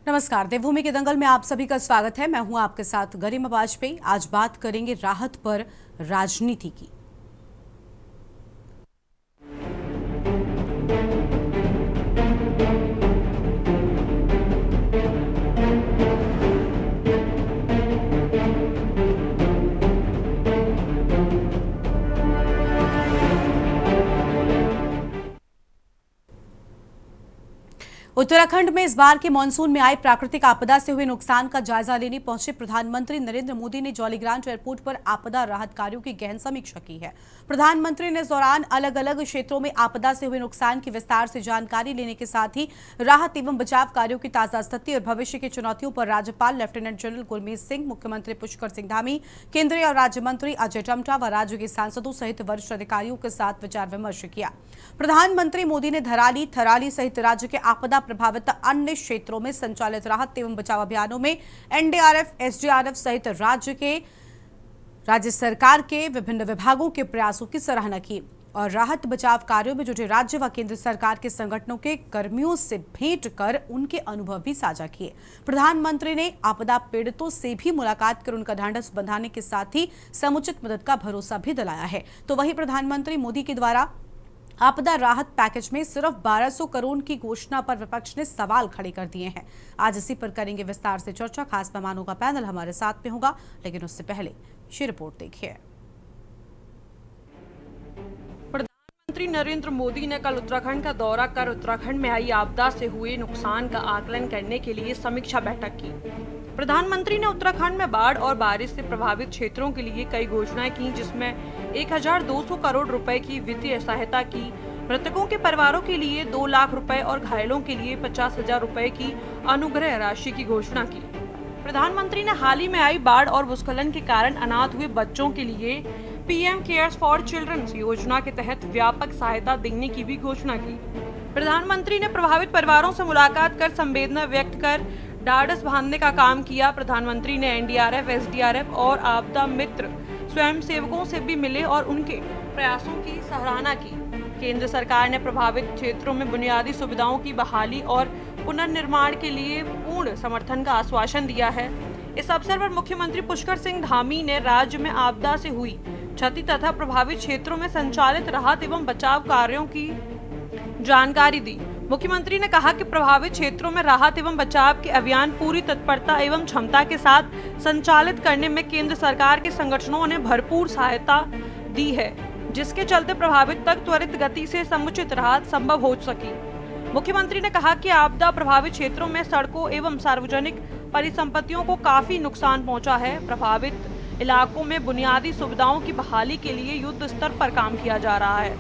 नमस्कार, देवभूमि के दंगल में आप सभी का स्वागत है। मैं हूं आपके साथ गरिमा वाजपेयी। आज बात करेंगे राहत पर राजनीति की। उत्तराखंड में इस बार के मानसून में आई प्राकृतिक आपदा से हुए नुकसान का जायजा लेने पहुंचे प्रधानमंत्री नरेंद्र मोदी ने जौलीग्रांट एयरपोर्ट पर आपदा राहत कार्यों की गहन समीक्षा की है। प्रधानमंत्री ने इस दौरान अलग अलग क्षेत्रों में आपदा से हुए नुकसान की विस्तार से जानकारी लेने के साथ ही राहत एवं बचाव कार्यों की ताजा स्थिति और भविष्य की चुनौतियों पर राज्यपाल लेफ्टिनेंट जनरल गुरमीत सिंह, मुख्यमंत्री पुष्कर सिंह धामी, केंद्रीय और राज्य मंत्री अजय टम्टा व राज्य के सांसदों सहित वरिष्ठ अधिकारियों के साथ विचार विमर्श किया। प्रधानमंत्री मोदी ने धराली, थराली सहित राज्य के आपदा प्रभावित अन्य क्षेत्रों में संचालित राहत एवं बचाव अभियानों में एनडीआरएफ, एसडीआरएफ सहित राज्य सरकार के विभिन्न विभागों के प्रयासों की सराहना की और राहत बचाव कार्यों में जुटे राज्य व केंद्र सरकार के संगठनों के कर्मियों से भेंट कर उनके अनुभव भी साझा किए। प्रधानमंत्री ने आपदा पीड़ितों से भी मुलाकात कर उनका ढांढस बंधाने के साथ ही समुचित मदद का भरोसा भी दिलाया है। तो वहीं प्रधानमंत्री मोदी के द्वारा आपदा राहत पैकेज में सिर्फ 1200 करोड़ की घोषणा पर विपक्ष ने सवाल खड़े कर दिए हैं। आज इसी पर करेंगे विस्तार से चर्चा। खास मेहमानों का पैनल हमारे साथ में होगा, लेकिन उससे पहले ये रिपोर्ट देखिए। प्रधानमंत्री नरेंद्र मोदी ने कल उत्तराखंड का दौरा कर उत्तराखंड में आई आपदा से हुए नुकसान का आकलन करने के लिए समीक्षा बैठक की। प्रधानमंत्री ने उत्तराखंड में बाढ़ और बारिश से प्रभावित क्षेत्रों के लिए कई घोषणाएं की, जिसमें 1200 करोड़ रुपए की वित्तीय सहायता की, मृतकों के परिवारों के लिए 2 लाख रुपए और घायलों के लिए 50,000 रुपए की अनुग्रह राशि की घोषणा की। प्रधानमंत्री ने हाल ही में आई बाढ़ और भूस्खलन के कारण अनाथ हुए बच्चों के लिए पीएम केयर्स फॉर चिल्ड्रंस योजना के तहत व्यापक सहायता देने की भी घोषणा की। प्रधानमंत्री ने प्रभावित परिवारों से मुलाकात कर संवेदना व्यक्त कर ढाढ़स बांधने का काम किया। प्रधानमंत्री ने एनडीआरएफ, एसडीआरएफ और आपदा मित्र स्वयंसेवकों से भी मिले और उनके प्रयासों की सराहना की। केंद्र सरकार ने प्रभावित क्षेत्रों में बुनियादी सुविधाओं की बहाली और पुनर्निर्माण के लिए पूर्ण समर्थन का आश्वासन दिया है। इस अवसर पर मुख्यमंत्री पुष्कर सिंह धामी ने राज्य में आपदा से हुई क्षति तथा प्रभावित क्षेत्रों में संचालित राहत एवं बचाव कार्यों की जानकारी दी। मुख्यमंत्री ने कहा कि प्रभावित क्षेत्रों में राहत एवं बचाव के अभियान पूरी तत्परता एवं क्षमता के साथ संचालित करने में केंद्र सरकार के संगठनों ने भरपूर सहायता दी है, जिसके चलते प्रभावित तक त्वरित गति से समुचित राहत संभव हो सकी। मुख्यमंत्री ने कहा कि आपदा प्रभावित क्षेत्रों में सड़कों एवं सार्वजनिक परिसंपत्तियों को काफी नुकसान पहुंचा है। प्रभावित इलाकों में बुनियादी सुविधाओं की बहाली के लिए युद्ध स्तर पर काम किया जा रहा है।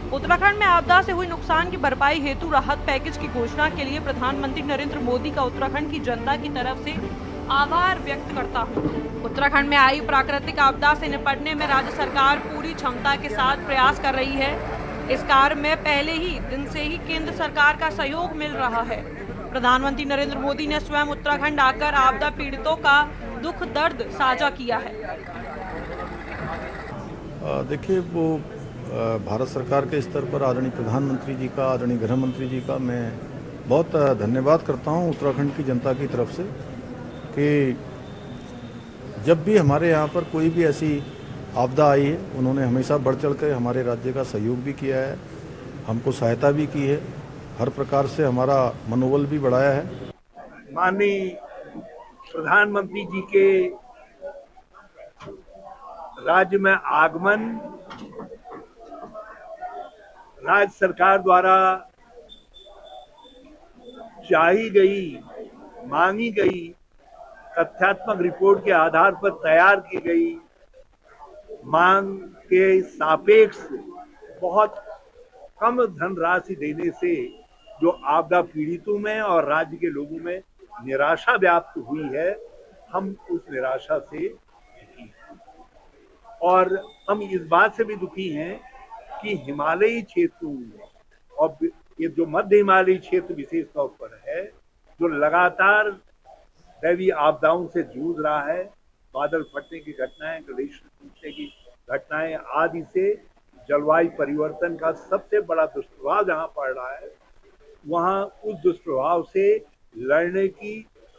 उत्तराखंड में आपदा से हुई नुकसान की भरपाई हेतु राहत पैकेज की घोषणा के लिए प्रधानमंत्री नरेंद्र मोदी का उत्तराखंड की जनता की तरफ से आभार व्यक्त करता हूं। उत्तराखंड में आई प्राकृतिक आपदा से निपटने में राज्य सरकार पूरी क्षमता के साथ प्रयास कर रही है। इस कार्य में पहले ही दिन से ही केंद्र सरकार का सहयोग मिल रहा है। प्रधानमंत्री नरेंद्र मोदी ने स्वयं उत्तराखंड आकर आपदा पीड़ितों का दुख दर्द साझा किया है। देखिए, वो भारत सरकार के स्तर पर आदरणीय प्रधानमंत्री जी का, आदरणीय गृह मंत्री जी का मैं बहुत धन्यवाद करता हूं उत्तराखंड की जनता की तरफ से कि जब भी हमारे यहाँ पर कोई भी ऐसी आपदा आई है, उन्होंने हमेशा बढ़ चढ़ कर हमारे राज्य का सहयोग भी किया है, हमको सहायता भी की है, हर प्रकार से हमारा मनोबल भी बढ़ाया है। माननीय प्रधानमंत्री जी के राज्य में आगमन राज्य सरकार द्वारा चाही गई, मांगी गई तथ्यात्मक रिपोर्ट के आधार पर तैयार की गई मांग के सापेक्ष बहुत कम धनराशि देने से जो आपदा पीड़ितों में और राज्य के लोगों में निराशा व्याप्त हुई है, हम उस निराशा से दुखी हैं। और हम इस बात से भी दुखी हैं कि हिमालयी क्षेत्रों में और ये जो मध्य हिमालयी क्षेत्र विशेष तौर पर है, जो लगातार दैवीय आपदाओं से जूझ रहा है, बादल फटने की घटनाएं, ग्लेशियर टूटने की घटनाएं आदि से जलवायु परिवर्तन का सबसे बड़ा दुष्प्रभाव जहां पड़ रहा है, वहां उस दुष्प्रभाव से लड़ने की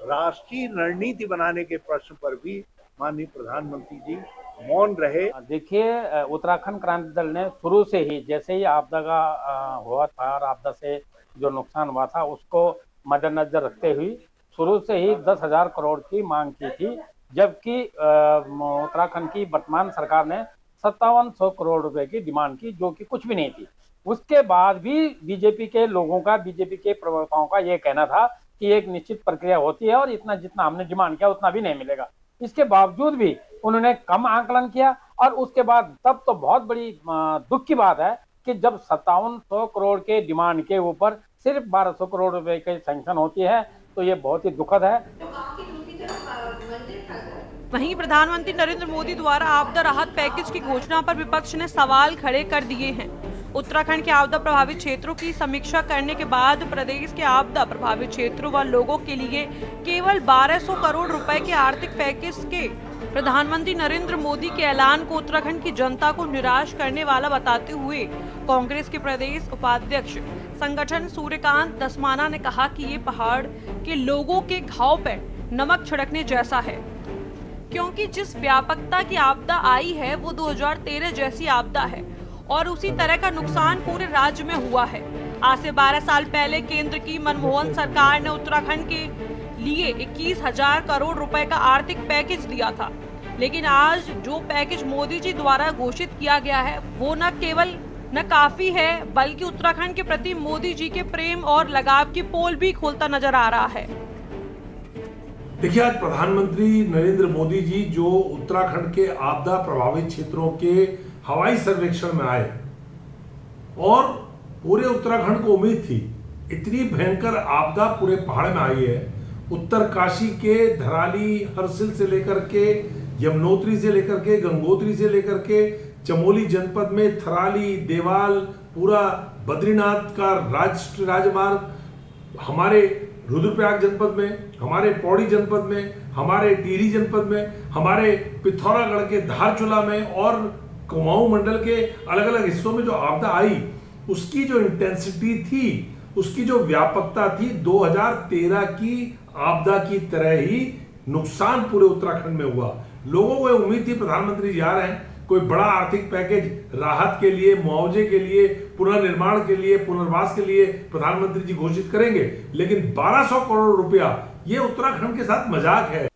राष्ट्रीय रणनीति बनाने के प्रश्न पर भी माननीय प्रधानमंत्री जी मौन रहे। देखिए, उत्तराखंड क्रांति दल ने शुरू से ही, जैसे ही आपदा का हुआ था और आपदा से जो नुकसान हुआ था उसको मद्देनजर रखते हुए शुरू से ही 10,000 करोड़ की मांग की थी, जबकि उत्तराखंड की वर्तमान सरकार ने 5700 करोड़ रुपए की डिमांड की, जो कि कुछ भी नहीं थी। उसके बाद भी बीजेपी के लोगों का, बीजेपी के प्रवक्ताओं का ये कहना था कि एक निश्चित प्रक्रिया होती है और इतना जितना हमने डिमांड किया उतना भी नहीं मिलेगा। इसके बावजूद भी उन्होंने कम आंकलन किया और उसके बाद तब तो बहुत बड़ी दुख की बात है कि जब 5700 करोड़ के डिमांड के ऊपर सिर्फ 1200 करोड़ रुपए की सैंक्शन होती है, तो ये बहुत ही दुखद है। वहीं प्रधानमंत्री नरेंद्र मोदी द्वारा आपदा राहत पैकेज की घोषणा पर विपक्ष ने सवाल खड़े कर दिए हैं। उत्तराखंड के आपदा प्रभावित क्षेत्रों की समीक्षा करने के बाद प्रदेश के आपदा प्रभावित क्षेत्रों व लोगों के लिए केवल 1200 करोड़ रुपए के आर्थिक पैकेज के प्रधानमंत्री नरेंद्र मोदी के ऐलान को उत्तराखंड की जनता को निराश करने वाला बताते हुए कांग्रेस के प्रदेश उपाध्यक्ष संगठन सूर्यकांत दसमाना ने कहा कि ये पहाड़ के लोगों के घाव पर नमक छिड़कने जैसा है, क्योंकि जिस व्यापकता की आपदा आई है वो 2013 जैसी आपदा है और उसी तरह का नुकसान पूरे राज्य में हुआ है। आज से 12 साल पहले केंद्र की मनमोहन सरकार ने उत्तराखंड के लिए 21,000 करोड़ रुपए का आर्थिक पैकेज दिया था, लेकिन आज जो पैकेज मोदी जी द्वारा घोषित किया गया है वो न केवल न काफी है, बल्कि उत्तराखंड के प्रति मोदी जी के प्रेम और लगाव की पोल भी खोलता नजर आ रहा है। देखिए, आज प्रधानमंत्री नरेंद्र मोदी जी जो उत्तराखंड के आपदा प्रभावित क्षेत्रों के हवाई सर्वेक्षण में आए और पूरे उत्तराखंड को उम्मीद थी, इतनी भयंकर आपदा पूरे पहाड़ में आई है। उत्तरकाशी के धराली, हरसिल से लेकर के यमुनोत्री से लेकर के गंगोत्री से लेकर के चमोली जनपद में थराली, देवाल, पूरा बद्रीनाथ का राष्ट्रीय राजमार्ग, हमारे रुद्रप्रयाग जनपद में, हमारे पौड़ी जनपद में, हमारे टिहरी जनपद में, हमारे पिथौरागढ़ के धारचूला में और कुमाऊं मंडल के अलग अलग हिस्सों में जो आपदा आई, उसकी जो इंटेंसिटी थी, उसकी जो व्यापकता थी, 2013 की आपदा की तरह ही नुकसान पूरे उत्तराखंड में हुआ। लोगों को उम्मीद थी प्रधानमंत्री जी आ रहे हैं, कोई बड़ा आर्थिक पैकेज राहत के लिए, मुआवजे के लिए, पुनर्निर्माण के लिए, पुनर्वास के लिए प्रधानमंत्री जी घोषित करेंगे, लेकिन 1200 करोड़ रुपया ये उत्तराखंड के साथ मजाक है।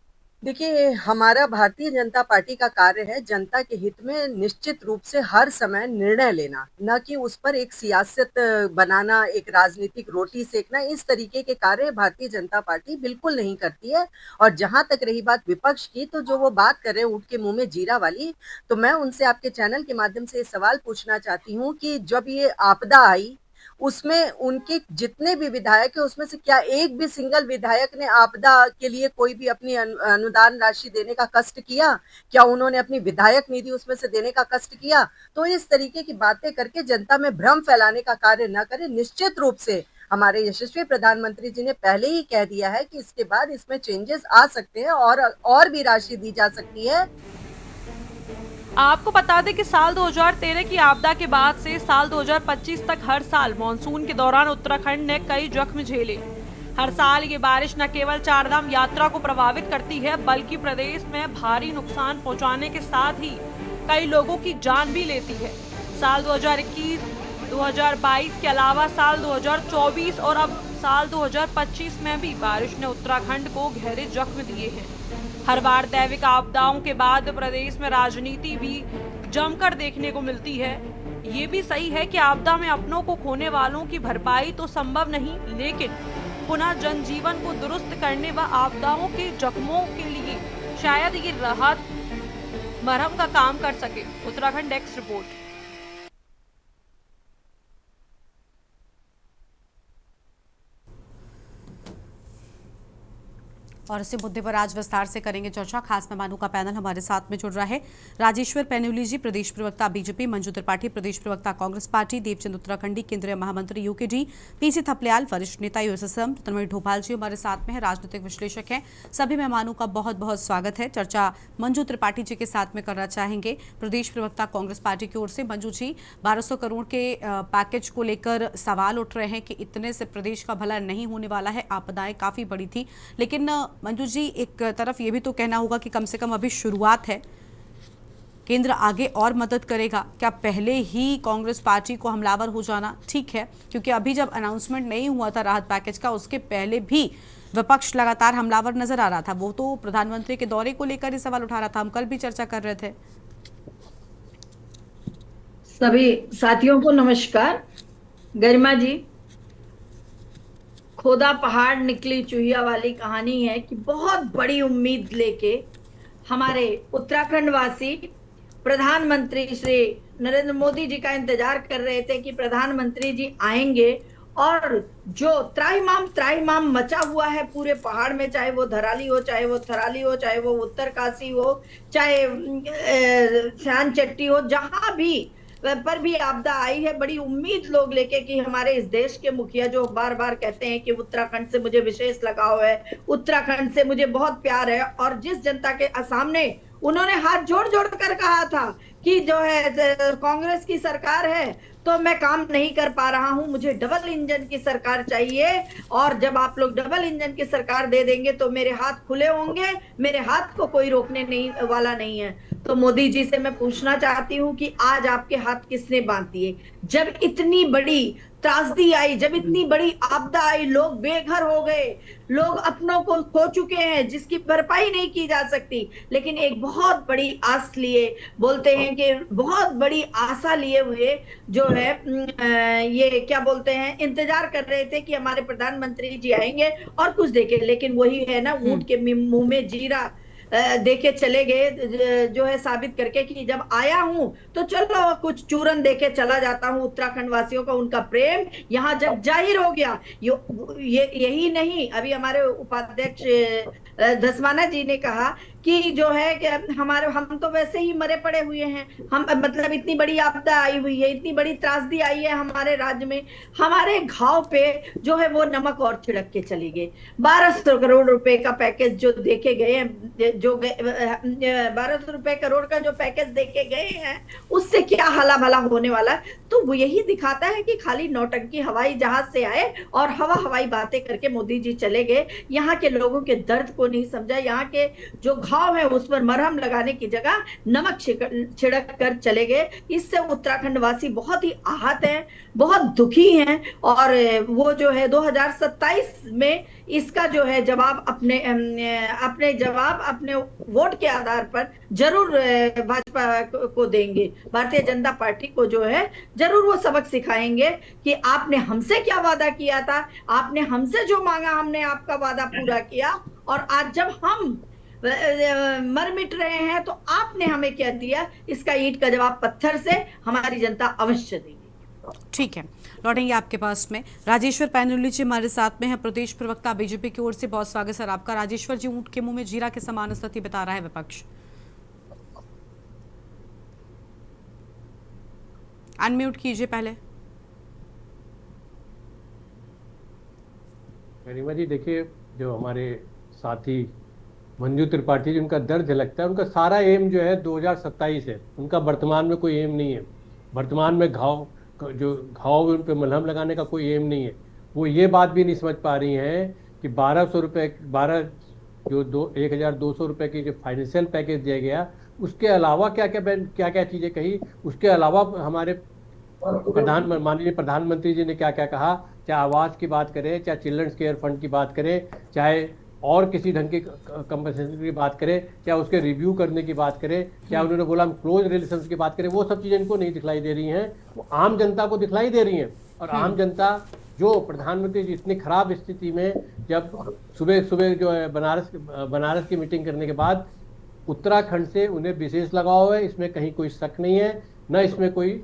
देखिए, हमारा भारतीय जनता पार्टी का कार्य है जनता के हित में निश्चित रूप से हर समय निर्णय लेना, न कि उस पर एक सियासत बनाना, एक राजनीतिक रोटी सेकना। इस तरीके के कार्य भारतीय जनता पार्टी बिल्कुल नहीं करती है। और जहां तक रही बात विपक्ष की, तो जो वो बात कर रहे हैं ऊँट के मुंह में जीरा वाली, तो मैं उनसे आपके चैनल के माध्यम से ये सवाल पूछना चाहती हूँ कि जब ये आपदा आई उसमें उनके जितने भी विधायक है उसमें से क्या एक भी सिंगल विधायक ने आपदा के लिए कोई भी अपनी अनुदान राशि देने का कष्ट किया? क्या उन्होंने अपनी विधायक निधि उसमें से देने का कष्ट किया? तो इस तरीके की बातें करके जनता में भ्रम फैलाने का कार्य न करें। निश्चित रूप से हमारे यशस्वी प्रधानमंत्री जी ने पहले ही कह दिया है कि इसके बाद इसमें चेंजेस आ सकते हैं और भी राशि दी जा सकती है। आपको बता दें कि साल 2013 की आपदा के बाद से साल 2025 तक हर साल मॉनसून के दौरान उत्तराखंड ने कई जख्म झेले। हर साल ये बारिश न केवल चारधाम यात्रा को प्रभावित करती है, बल्कि प्रदेश में भारी नुकसान पहुंचाने के साथ ही कई लोगों की जान भी लेती है। साल 2021, 2022 के अलावा साल 2024 और अब साल 2025 में भी बारिश ने उत्तराखंड को गहरे जख्म दिए हैं। हर बार दैविक आपदाओं के बाद प्रदेश में राजनीति भी जमकर देखने को मिलती है। ये भी सही है कि आपदा में अपनों को खोने वालों की भरपाई तो संभव नहीं, लेकिन पुनः जनजीवन को दुरुस्त करने व आपदाओं के जख्मों के लिए शायद ये राहत मरहम का काम कर सके। Uttarakhand desk report. और इसी मुद्दे पर आज विस्तार से करेंगे चर्चा। खास मेहमानों का पैनल हमारे साथ में जुड़ रहा है। राजेश्वर पैन्यूली जी, प्रदेश प्रवक्ता बीजेपी, मंजू त्रिपाठी, प्रदेश प्रवक्ता कांग्रेस पार्टी, देवचंद उत्तराखंडी, केंद्रीय महामंत्री यूकेडी, पीसी थपलियाल, वरिष्ठ नेता यूएसएसएम, रतनमणि ढोभाल जी हमारे साथ में है, राजनीतिक विश्लेषक हैं। सभी मेहमानों का बहुत बहुत स्वागत है। चर्चा मंजू त्रिपाठी जी के साथ में करना चाहेंगे, प्रदेश प्रवक्ता कांग्रेस पार्टी की ओर से। मंजू जी, 1200 करोड़ के पैकेज को लेकर सवाल उठ रहे हैं कि इतने से प्रदेश का भला नहीं होने वाला है, आपदाएं काफी बड़ी थी, लेकिन मंजू जी, एक तरफ ये भी तो कहना होगा कि कम से कम अभी शुरुआत है, केंद्र आगे और मदद करेगा क्या? पहले ही कांग्रेस पार्टी को हमलावर हो जाना ठीक है, क्योंकि अभी जब अनाउंसमेंट नहीं हुआ था राहत पैकेज का, उसके पहले भी विपक्ष लगातार हमलावर नजर आ रहा था। वो तो प्रधानमंत्री के दौरे को लेकर ही सवाल उठा रहा था, हम कल भी चर्चा कर रहे थे। सभी साथियों को नमस्कार। गरिमा जी, खोदा पहाड़ निकली चूहिया वाली कहानी है कि बहुत बड़ी उम्मीद लेके हमारे उत्तराखंड वासी प्रधानमंत्री श्री नरेंद्र मोदी जी का इंतजार कर रहे थे कि प्रधानमंत्री जी आएंगे और जो त्राहिमाम मचा हुआ है पूरे पहाड़ में, चाहे वो धराली हो, चाहे वो थराली हो, चाहे वो उत्तरकाशी हो, चाहे श्यान चट्टी हो, जहां भी पर भी आपदा आई है, बड़ी उम्मीद लोग लेके कि हमारे इस देश के मुखिया जो बार बार कहते हैं कि उत्तराखंड से मुझे विशेष लगाव है, उत्तराखंड से मुझे बहुत प्यार है, और जिस जनता के सामने उन्होंने हाथ जोड़ जोड़ कर कहा था कि जो है कांग्रेस की सरकार है तो मैं काम नहीं कर पा रहा हूं, मुझे डबल इंजन की सरकार चाहिए, और जब आप लोग डबल इंजन की सरकार दे देंगे तो मेरे हाथ खुले होंगे, मेरे हाथ को कोई रोकने नहीं वाला नहीं है। तो मोदी जी से मैं पूछना चाहती हूं कि आज आपके हाथ किसने बांध दिए? जब इतनी बड़ी त्रासदी आई, जब इतनी बड़ी आपदा आई, लोग बेघर हो गए, लोग अपनों को खो चुके हैं जिसकी भरपाई नहीं की जा सकती, लेकिन एक बहुत बड़ी आस लिए, बोलते हैं कि बहुत बड़ी आशा लिए हुए जो है ये क्या बोलते हैं, इंतजार कर रहे थे कि हमारे प्रधानमंत्री जी आएंगे और कुछ देखे, लेकिन वही है ना, ऊंट के मुंह में जीरा देके चले गए, जो है साबित करके कि जब आया हूं तो चलो कुछ चूरन देके चला जाता हूं। उत्तराखंड वासियों का उनका प्रेम यहां जब जाहिर हो गया, यही नहीं, अभी हमारे उपाध्यक्ष धस्माना जी ने कहा कि जो है कि हम तो वैसे ही मरे पड़े हुए हैं, हम मतलब इतनी बड़ी आपदा आई हुई है, इतनी बड़ी त्रासदी आई है हमारे राज्य में, हमारे घाव पे जो है वो नमक और छिड़क के चली गई। 1200 करोड़ रुपए का पैकेज जो देखे गए, जो 1200 रुपए करोड़ का जो पैकेज देखे गए हैं, उससे क्या हला भला होने वाला? तो वो यही दिखाता है कि खाली नौटंकी हवाई जहाज से आए और हवाई बातें करके मोदी जी चले गए, यहाँ के लोगों के दर्द को नहीं समझा, यहाँ के जो घाव है उस पर मरहम लगाने की जगह नमक छिड़क कर चले गए। इससे उत्तराखंड वासी बहुत ही आहत हैं, बहुत दुखी हैं, और वो जो है 2027 में इसका जो है जवाब अपने वोट के आधार पर जरूर भाजपा को देंगे, भारतीय जनता पार्टी को जो है जरूर वो सबक सिखाएंगे कि आपने हमसे क्या वादा किया था, आपने हमसे जो मांगा हमने आपका वादा पूरा किया, और आज जब हम मर मिट रहे हैं तो आपने हमें क्या दिया, इसका ईंट का जवाब पत्थर से हमारी जनता अवश्य देगी। ठीक है, लौटेंगे आपके पास में। राजेश्वर पैनुली जी हमारे साथ में है, प्रदेश प्रवक्ता बीजेपी की ओर से। बहुत स्वागत सर आपका। राजेश्वर जी, ऊंट के मुंह में जीरा के समान स्थिति बता रहा है विपक्ष। अनम्यूट कीजिए पहले। गरिमा जी, देखिए, जो हमारे साथी मंजू त्रिपाठी जी, उनका दर्द झलकता है। उनका सारा एम जो है 2027 है, उनका वर्तमान में कोई एम नहीं है। वर्तमान में घाव उन पर मलहम लगाने का कोई एम नहीं है। वो ये बात भी नहीं समझ पा रही हैं कि 1200 रुपये 1200 रुपये की जो फाइनेंशियल पैकेज दिया गया, उसके अलावा क्या क्या चीज़ें कही, उसके अलावा हमारे माननीय प्रधानमंत्री जी ने क्या क्या कहा, चाहे आवास की बात करें, चाहे चिल्ड्रंस केयर फंड की बात करें, चाहे और किसी ढंग की कंपनसेशन की बात करें, चाहे उसके रिव्यू करने की बात करें, चाहे उन्होंने बोला हम क्लोज रिलेशंस की बात करें, वो सब चीज़ें इनको नहीं दिखलाई दे रही हैं, वो आम जनता को दिखलाई दे रही हैं। और आम जनता जो प्रधानमंत्री जी इतनी खराब स्थिति में, जब सुबह जो है बनारस की मीटिंग करने के बाद उत्तराखंड से उन्हें विशेष लगाव है, इसमें कहीं कोई शक नहीं है, न इसमें कोई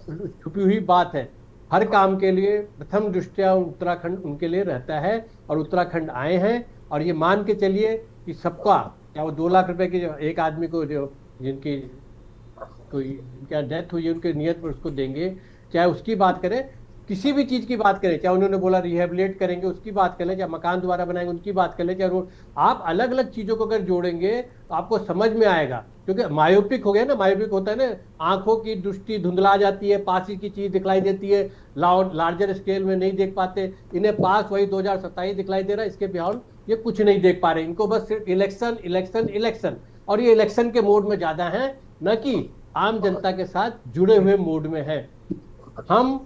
छुपी हुई बात है। हर काम के लिए प्रथम दृष्टया उत्तराखंड उनके लिए रहता है, और उत्तराखंड आए हैं, और ये मान के चलिए कि सबका, चाहे वो 2 लाख रुपए की जो एक आदमी को जो जिनकी कोई क्या डेथ हुई है उनके नियत पर उसको देंगे, चाहे उसकी बात करें, किसी भी चीज़ की बात करें, चाहे उन्होंने बोला रिहेबिलिट करेंगे उसकी बात कर लें, चाहे मकान दोबारा बनाएंगे उनकी बात कर लें, चाहे रोड, आप अलग अलग चीज़ों को अगर जोड़ेंगे तो आपको समझ में आएगा। क्योंकि मायोपिक हो गया ना, मायोपिक होता है ना, आंखों की दृष्टि धुंधला जाती है, पास की चीज़ दिखलाई देती है, लार्जर स्केल में नहीं देख पाते, इन्हें पास वही 2027 दिखलाई दे रहा है। इसके बिहार ये कुछ नहीं देख पा रहे। इनको बस सिर्फ इलेक्शन इलेक्शन इलेक्शन, और ये इलेक्शन के मोड में ज्यादा हैं, न कि आम जनता के साथ जुड़े हुए मोड में है। हम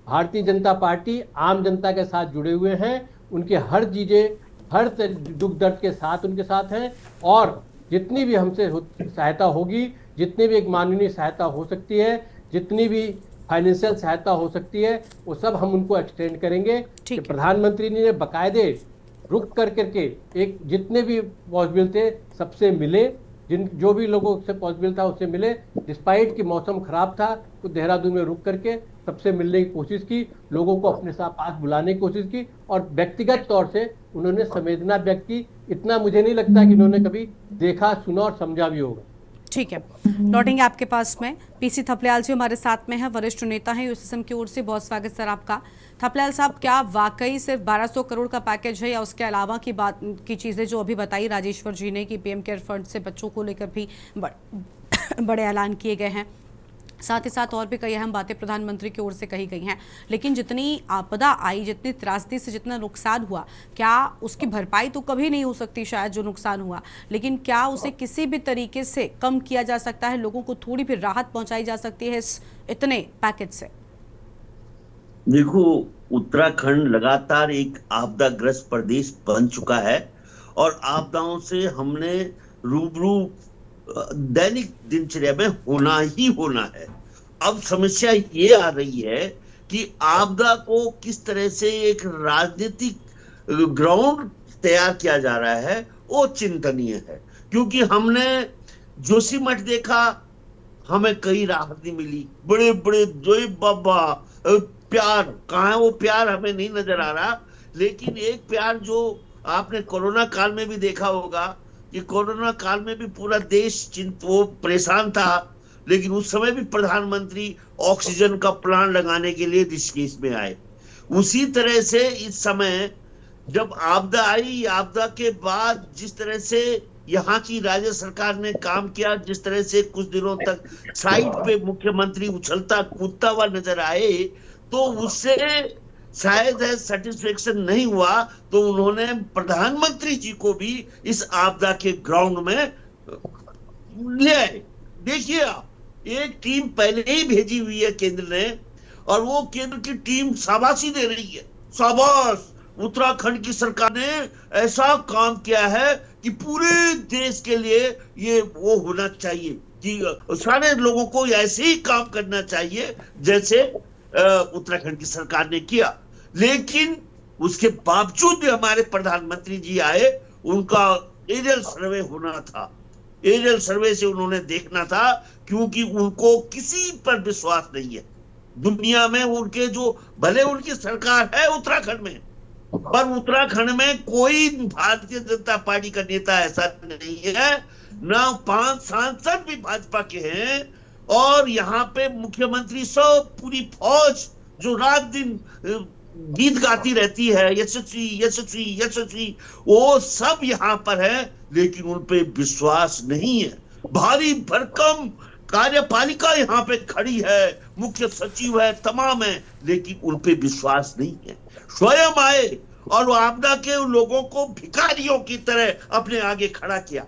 भारतीय जनता पार्टी आम जनता के साथ जुड़े हुए हैं, उनके हर चीजें, हर दुख दर्द के साथ उनके साथ हैं, और जितनी भी हमसे सहायता होगी, जितनी भी एक मानवीय सहायता हो सकती है, जितनी भी फाइनेंशियल सहायता हो सकती है, वो सब हम उनको एक्सटेंड करेंगे। कि प्रधानमंत्री ने बाकायदे रुक करके एक जितने भी पॉसिबल थे सबसे मिले, जो भी लोगों से पॉसिबल था उससे मिले, डिस्पाइट कि मौसम खराब था तो देहरादून में रुक करके सबसे मिलने की कोशिश की, लोगों को अपने साथ पास बुलाने की कोशिश की, और व्यक्तिगत तौर से उन्होंने संवेदना व्यक्त की। इतना मुझे नहीं लगता कि उन्होंने कभी देखा, सुना और समझा भी होगा। ठीक है, लौटेंगे आपके पास में। पीसी थपलियाल जी हमारे साथ में है, वरिष्ठ नेता हैं यूसीएसएम की ओर से। बहुत स्वागत सर आपका। थपलियाल साहब, क्या वाकई सिर्फ 1200 करोड़ का पैकेज है, या उसके अलावा की बात की चीजें जो अभी बताई राजेश्वर जी ने कि पीएम केयर फंड से बच्चों को लेकर भी बड़े ऐलान किए गए हैं, साथ ही साथ और भी कई अहम बातें प्रधानमंत्री की ओर से कही गई हैं, लेकिन जितनी आपदा आई, जितनी त्रासदी से जितना नुकसान हुआ, क्या उसकी भरपाई तो कभी नहीं हो सकती शायद जो नुकसान हुआ, लेकिन क्या उसे किसी भी तरीके से कम किया जा सकता है, लोगों को थोड़ी भी राहत पहुंचाई जा सकती है इस इतने पैकेज से? देखो, उत्तराखंड लगातार एक आपदाग्रस्त प्रदेश बन चुका है, और आपदाओं से हमने रूबरू दैनिक दिनचर्या में होना ही होना है। अब समस्या ये आ रही है कि आपदा को किस तरह से एक राजनीतिक ग्राउंड तैयार किया जा रहा है, वो चिंतनीय है। क्योंकि हमने जोशीमठ देखा, हमें कहीं राहत नहीं मिली। बड़े बड़े जोई बाबा प्यार, कहाँ है वो प्यार, हमें नहीं नजर आ रहा। लेकिन एक प्यार जो आपने कोरोना काल में भी देखा होगा कि कोरोना काल में भी पूरा देश वो परेशान था, लेकिन उस समय भी प्रधानमंत्री ऑक्सीजन का प्लांट लगाने के लिए ऋषिकेश में आए। उसी तरह से इस समय जब आपदा आई, आपदा के बाद जिस तरह से यहाँ की राज्य सरकार ने काम किया, जिस तरह से कुछ दिनों तक साइड पे मुख्यमंत्री उछलता कूदता हुआ नजर आए, तो उससे शायद सेटिस्फेक्शन नहीं हुआ, तो उन्होंने प्रधानमंत्री जी को भी इस आपदा के ग्राउंड में ले आए। देखिए, एक टीम पहले ही भेजी हुई है केंद्र ने, और वो केंद्र की टीम शाबाशी दे रही है। शाबाश, उत्तराखंड की सरकार ने ऐसा काम किया है कि पूरे देश के लिए ये वो होना चाहिए कि सारे लोगों को ऐसे ही काम करना चाहिए जैसे उत्तराखंड की सरकार ने किया। लेकिन उसके बावजूद भी हमारे प्रधानमंत्री जी आए, उनका एरियल सर्वे होना था। एरियल सर्वे से उन्होंने देखना था, क्योंकि उनको किसी पर विश्वास नहीं है दुनिया में। उनके जो भले उनकी सरकार है उत्तराखंड में, पर उत्तराखंड में कोई भारतीय जनता पार्टी का नेता ऐसा नहीं है, ना 5 सांसद भी भाजपा के हैं, और यहाँ पे मुख्यमंत्री सब पूरी फौज जो रात दिन गीत गाती रहती है, यशस्वी यशस्वी यशस्वी, वो सब यहाँ पर है, लेकिन उन पे विश्वास नहीं है। भारी भरकम कार्यपालिका यहाँ पे खड़ी है, मुख्य सचिव है, तमाम है, लेकिन उन पे विश्वास नहीं है। स्वयं आए और आपदा के लोगों को भिखारियों की तरह अपने आगे खड़ा किया।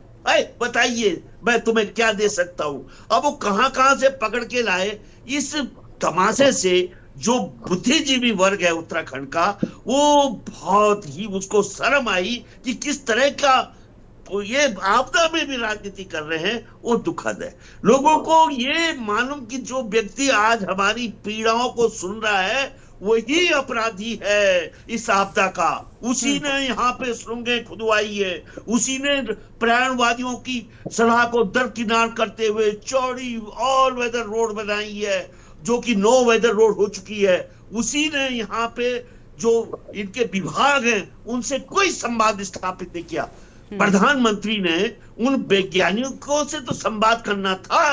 बताइए मैं तुम्हें क्या दे सकता हूं। अब वो कहां से पकड़ के लाए। इस तमाशे से जो बुद्धिजीवी वर्ग है उत्तराखंड का, वो बहुत ही उसको शर्म आई कि किस तरह का ये आपदा में भी राजनीति कर रहे हैं, वो दुखद है। लोगों को ये मालूम कि जो व्यक्ति आज हमारी पीड़ाओं को सुन रहा है वही अपराधी है इस आपदा का। उसी ने यहाँ पे सुरंगें खुदवाई है, उसी ने पर्यावरणवादियों की सलाह को दरकिनार करते हुए चौड़ी ऑल वेदर रोड बनाई है, जो कि नो वेदर रोड हो चुकी है। उसी ने यहाँ पे जो इनके विभाग हैं उनसे कोई संवाद स्थापित नहीं किया। प्रधानमंत्री ने उन वैज्ञानिकों से तो संवाद करना था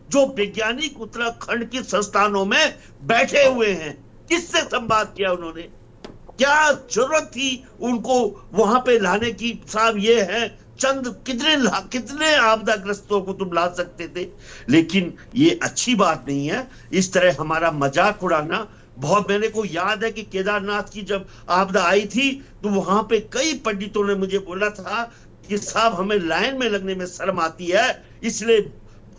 जो वैज्ञानिक उत्तराखंड के संस्थानों में बैठे हुए हैं। किससे संवाद किया उन्होंने? क्या जरूरत थी उनको वहां पे लाने की? साहब ये है चंद कितने आपदाग्रस्तों को तुम ला सकते थे। लेकिन ये अच्छी बात नहीं है इस तरह हमारा मजाक उड़ाना। बहुत मेरे को याद है कि केदारनाथ की जब आपदा आई थी तो वहां पे कई पंडितों ने मुझे बोला था कि साहब हमें लाइन में लगने में शर्म आती है, इसलिए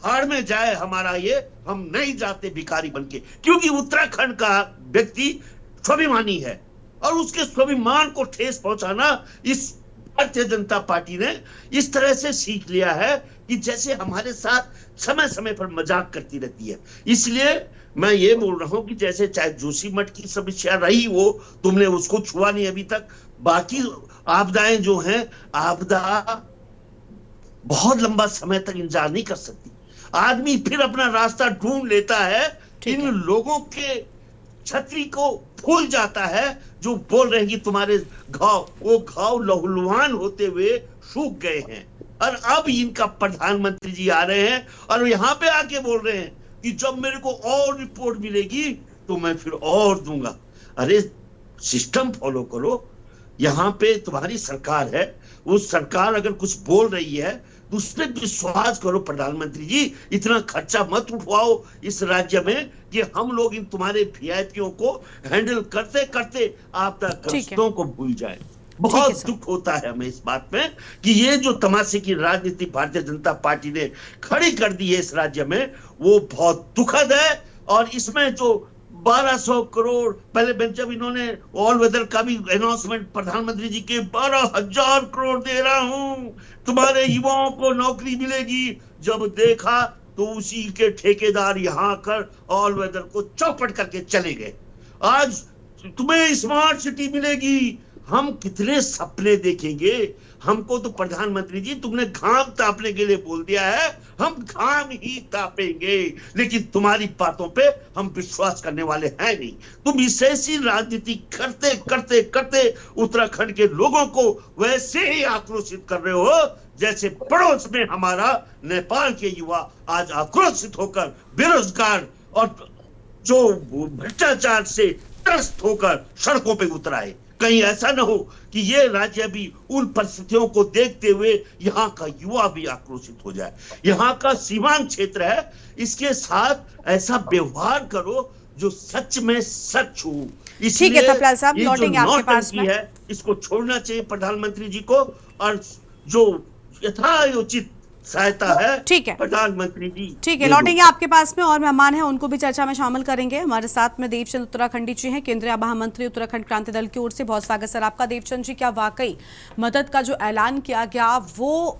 भाड़ में जाए हमारा ये, हम नहीं जाते भिखारी बनके। क्योंकि उत्तराखंड का व्यक्ति स्वाभिमानी है और उसके स्वाभिमान को ठेस पहुंचाना इस भारतीय जनता पार्टी ने इस तरह से सीख लिया है कि जैसे हमारे साथ समय समय पर मजाक करती रहती है। इसलिए मैं ये बोल रहा हूं कि जैसे चाहे जोशीमठ की समस्या रही हो, तुमने उसको छुआ नहीं अभी तक, बाकी आपदाएं जो हैं, आपदा बहुत लंबा समय तक इंतजार नहीं कर सकती। आदमी फिर अपना रास्ता ढूंढ लेता है, इन लोगों के छतरी को भूल जाता है जो बोल रहे हैं कि तुम्हारे घाव, वो घाव लहूलुहान होते हुए सूख गए हैं। और अब इनका प्रधानमंत्री जी आ रहे हैं और यहाँ पे आके बोल रहे हैं कि जब मेरे को और रिपोर्ट मिलेगी तो मैं फिर और दूंगा। अरे सिस्टम फॉलो करो, यहाँ पे तुम्हारी सरकार है, वो सरकार अगर कुछ बोल रही है तो उस पर विश्वास करो। प्रधानमंत्री जी इतना खर्चा मत उठवाओ इस राज्य में कि हम लोग इन तुम्हारे वीआईपीओ को हैंडल करते करते आपदा ग्रस्तों को भूल जाए। बहुत दुख होता है हमें इस बात में कि ये जो तमाशे की राजनीति भारतीय जनता पार्टी ने खड़ी कर दी है इस राज्य में, वो बहुत दुखद है। और इसमें जो 1200 करोड़ पहले जब इन्होंने ऑल वेदर का भी अनाउंसमेंट प्रधानमंत्री जी के 12,000 करोड़ दे रहा हूं, तुम्हारे युवाओं को नौकरी मिलेगी, जब देखा तो उसी के ठेकेदार यहां आकर ऑल वेदर को चौपट करके चले गए। आज तुम्हें स्मार्ट सिटी मिलेगी, हम कितने सपने देखेंगे। हमको तो प्रधानमंत्री जी तुमने घाम तापने के लिए बोल दिया है, हम घाम ही तापेंगे, लेकिन तुम्हारी बातों पे हम विश्वास करने वाले हैं नहीं। तुम इस ऐसी राजनीति करते करते करते उत्तराखंड के लोगों को वैसे ही आक्रोशित कर रहे हो जैसे पड़ोस में हमारा नेपाल के युवा आज आक्रोशित होकर बेरोजगार और जो भ्रष्टाचार से त्रस्त होकर सड़कों पे उतर आए। कहीं ऐसा न हो कि ये राज्य भी उन परिस्थितियों को देखते हुए यहाँ का युवा भी आक्रोशित हो जाए। यहाँ का सीमांत क्षेत्र है, इसके साथ ऐसा व्यवहार करो जो सच में सच हो। ठीक है तपलाल साहब, लौटेंगे आपके पास में। है इसको छोड़ना चाहिए प्रधानमंत्री जी को, और जो यथायोचित सहायता है ठीक है प्रधानमंत्री जी। ठीक है, लौटेंगे आपके पास में। और मेहमान हैं उनको भी चर्चा में शामिल करेंगे। हमारे साथ में देवचंद उत्तराखंडी जी हैं, केंद्रीय महामंत्री उत्तराखंड क्रांति दल की ओर से। बहुत स्वागत सर आपका। देवचंद जी, क्या वाकई मदद का जो ऐलान किया गया वो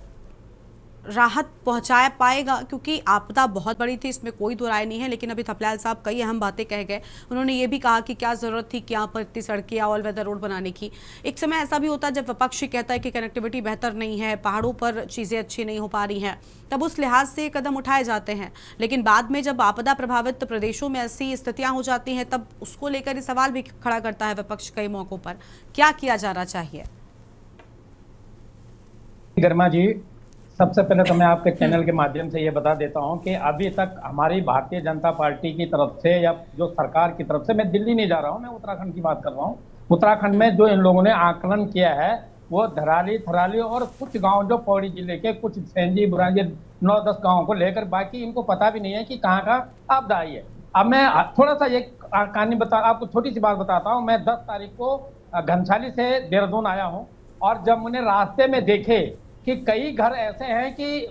राहत पहुंचा पाएगा? क्योंकि आपदा बहुत बड़ी थी, इसमें कोई दो राय नहीं है, लेकिन अभी थपलाल साहब कई अहम बातें कह गए। उन्होंने ये भी कहा कि क्या जरूरत थी कि यहाँ पर इतनी सड़कें या ऑल वेदर रोड बनाने की। एक समय ऐसा भी होता है जब विपक्ष कहता है कि कनेक्टिविटी बेहतर नहीं है, पहाड़ों पर चीज़ें अच्छी नहीं हो पा रही हैं, तब उस लिहाज से कदम उठाए जाते हैं। लेकिन बाद में जब आपदा प्रभावित प्रदेशों में ऐसी स्थितियाँ हो जाती हैं तब उसको लेकर सवाल भी खड़ा करता है विपक्ष कई मौकों पर। क्या किया जाना चाहिए? गर्मा जी, सबसे पहले तो मैं आपके चैनल के माध्यम से ये बता देता हूं कि अभी तक हमारी भारतीय जनता पार्टी की तरफ से या जो सरकार की तरफ से, मैं दिल्ली नहीं जा रहा हूं, मैं उत्तराखंड की बात कर रहा हूं। उत्तराखंड में जो इन लोगों ने आकलन किया है वो धराली, थराली और कुछ गांव जो पौड़ी जिले के, कुछ सेंजी, बुरांजी, 9-10 गाँव को लेकर, बाकी इनको पता भी नहीं है कि कहाँ का आपदा आई है। अब मैं थोड़ा सा ये कहानी आपको छोटी सी बात बताता हूँ। मैं 10 तारीख को घनसाली से देहरादून आया हूँ और जब मैंने रास्ते में देखे कि कई घर ऐसे हैं कि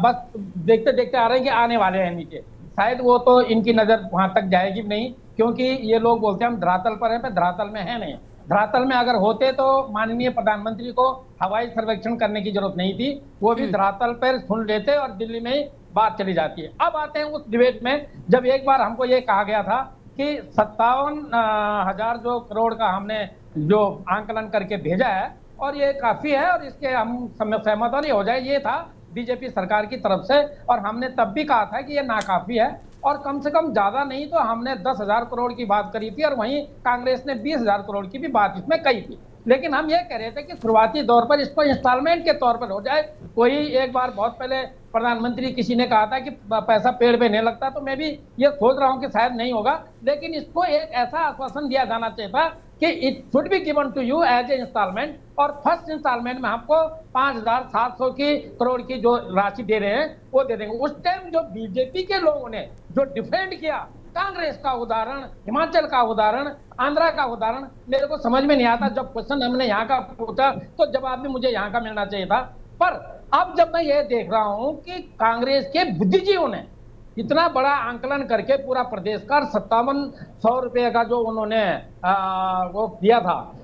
बस देखते देखते आ रहे हैं कि आने वाले हैं नीचे, शायद वो तो इनकी नज़र वहां तक जाएगी नहीं, क्योंकि ये लोग बोलते हैं हम धरातल पर हैं, पर धरातल में है नहीं। धरातल में अगर होते तो माननीय प्रधानमंत्री को हवाई सर्वेक्षण करने की जरूरत नहीं थी, वो भी धरातल पर सुन लेते और दिल्ली में ही बात चली जाती है। अब आते हैं उस डिबेट में, जब एक बार हमको ये कहा गया था कि 57,000 जो करोड़ का हमने जो आंकलन करके भेजा है और ये काफी है और इसके हम सहमत नहीं हो जाए, ये था बीजेपी सरकार की तरफ से। और हमने तब भी कहा था कि ये नाकाफी है और कम से कम ज्यादा नहीं तो हमने 10,000 करोड़ की बात करी थी और वहीं कांग्रेस ने 20,000 करोड़ की भी बात इसमें कही थी। लेकिन हम ये कह रहे थे कि शुरुआती दौर पर इसको इंस्टॉलमेंट के तौर पर हो जाए। कोई एक बार बहुत पहले प्रधानमंत्री किसी ने कहा था कि पैसा पेड़ पे नहीं लगता, तो मैं भी ये सोच रहा हूँ कि शायद नहीं होगा, लेकिन इसको एक ऐसा आश्वासन दिया जाना चाहिए था कि it should be given to you as a installment. और फर्स्ट इंस्टॉलमेंट में हमको 5,700 की करोड़ की जो राशि दे रहे हैं वो दे देंगे। उस टाइम जो बीजेपी के लोगों ने जो डिफेंड किया कांग्रेस का उदाहरण, हिमाचल का उदाहरण, आंध्रा का उदाहरण मेरे को समझ में नहीं आता। जब क्वेश्चन हमने यहाँ का पूछा तो जवाब भी मुझे यहाँ का मिलना चाहिए था। पर अब जब मैं ये देख रहा हूँ कि कांग्रेस के बुद्धिजीवियों ने इतना बड़ा आंकलन करके पूरा प्रदेश का 5700 रुपये का जो उन्होंने वो किया था,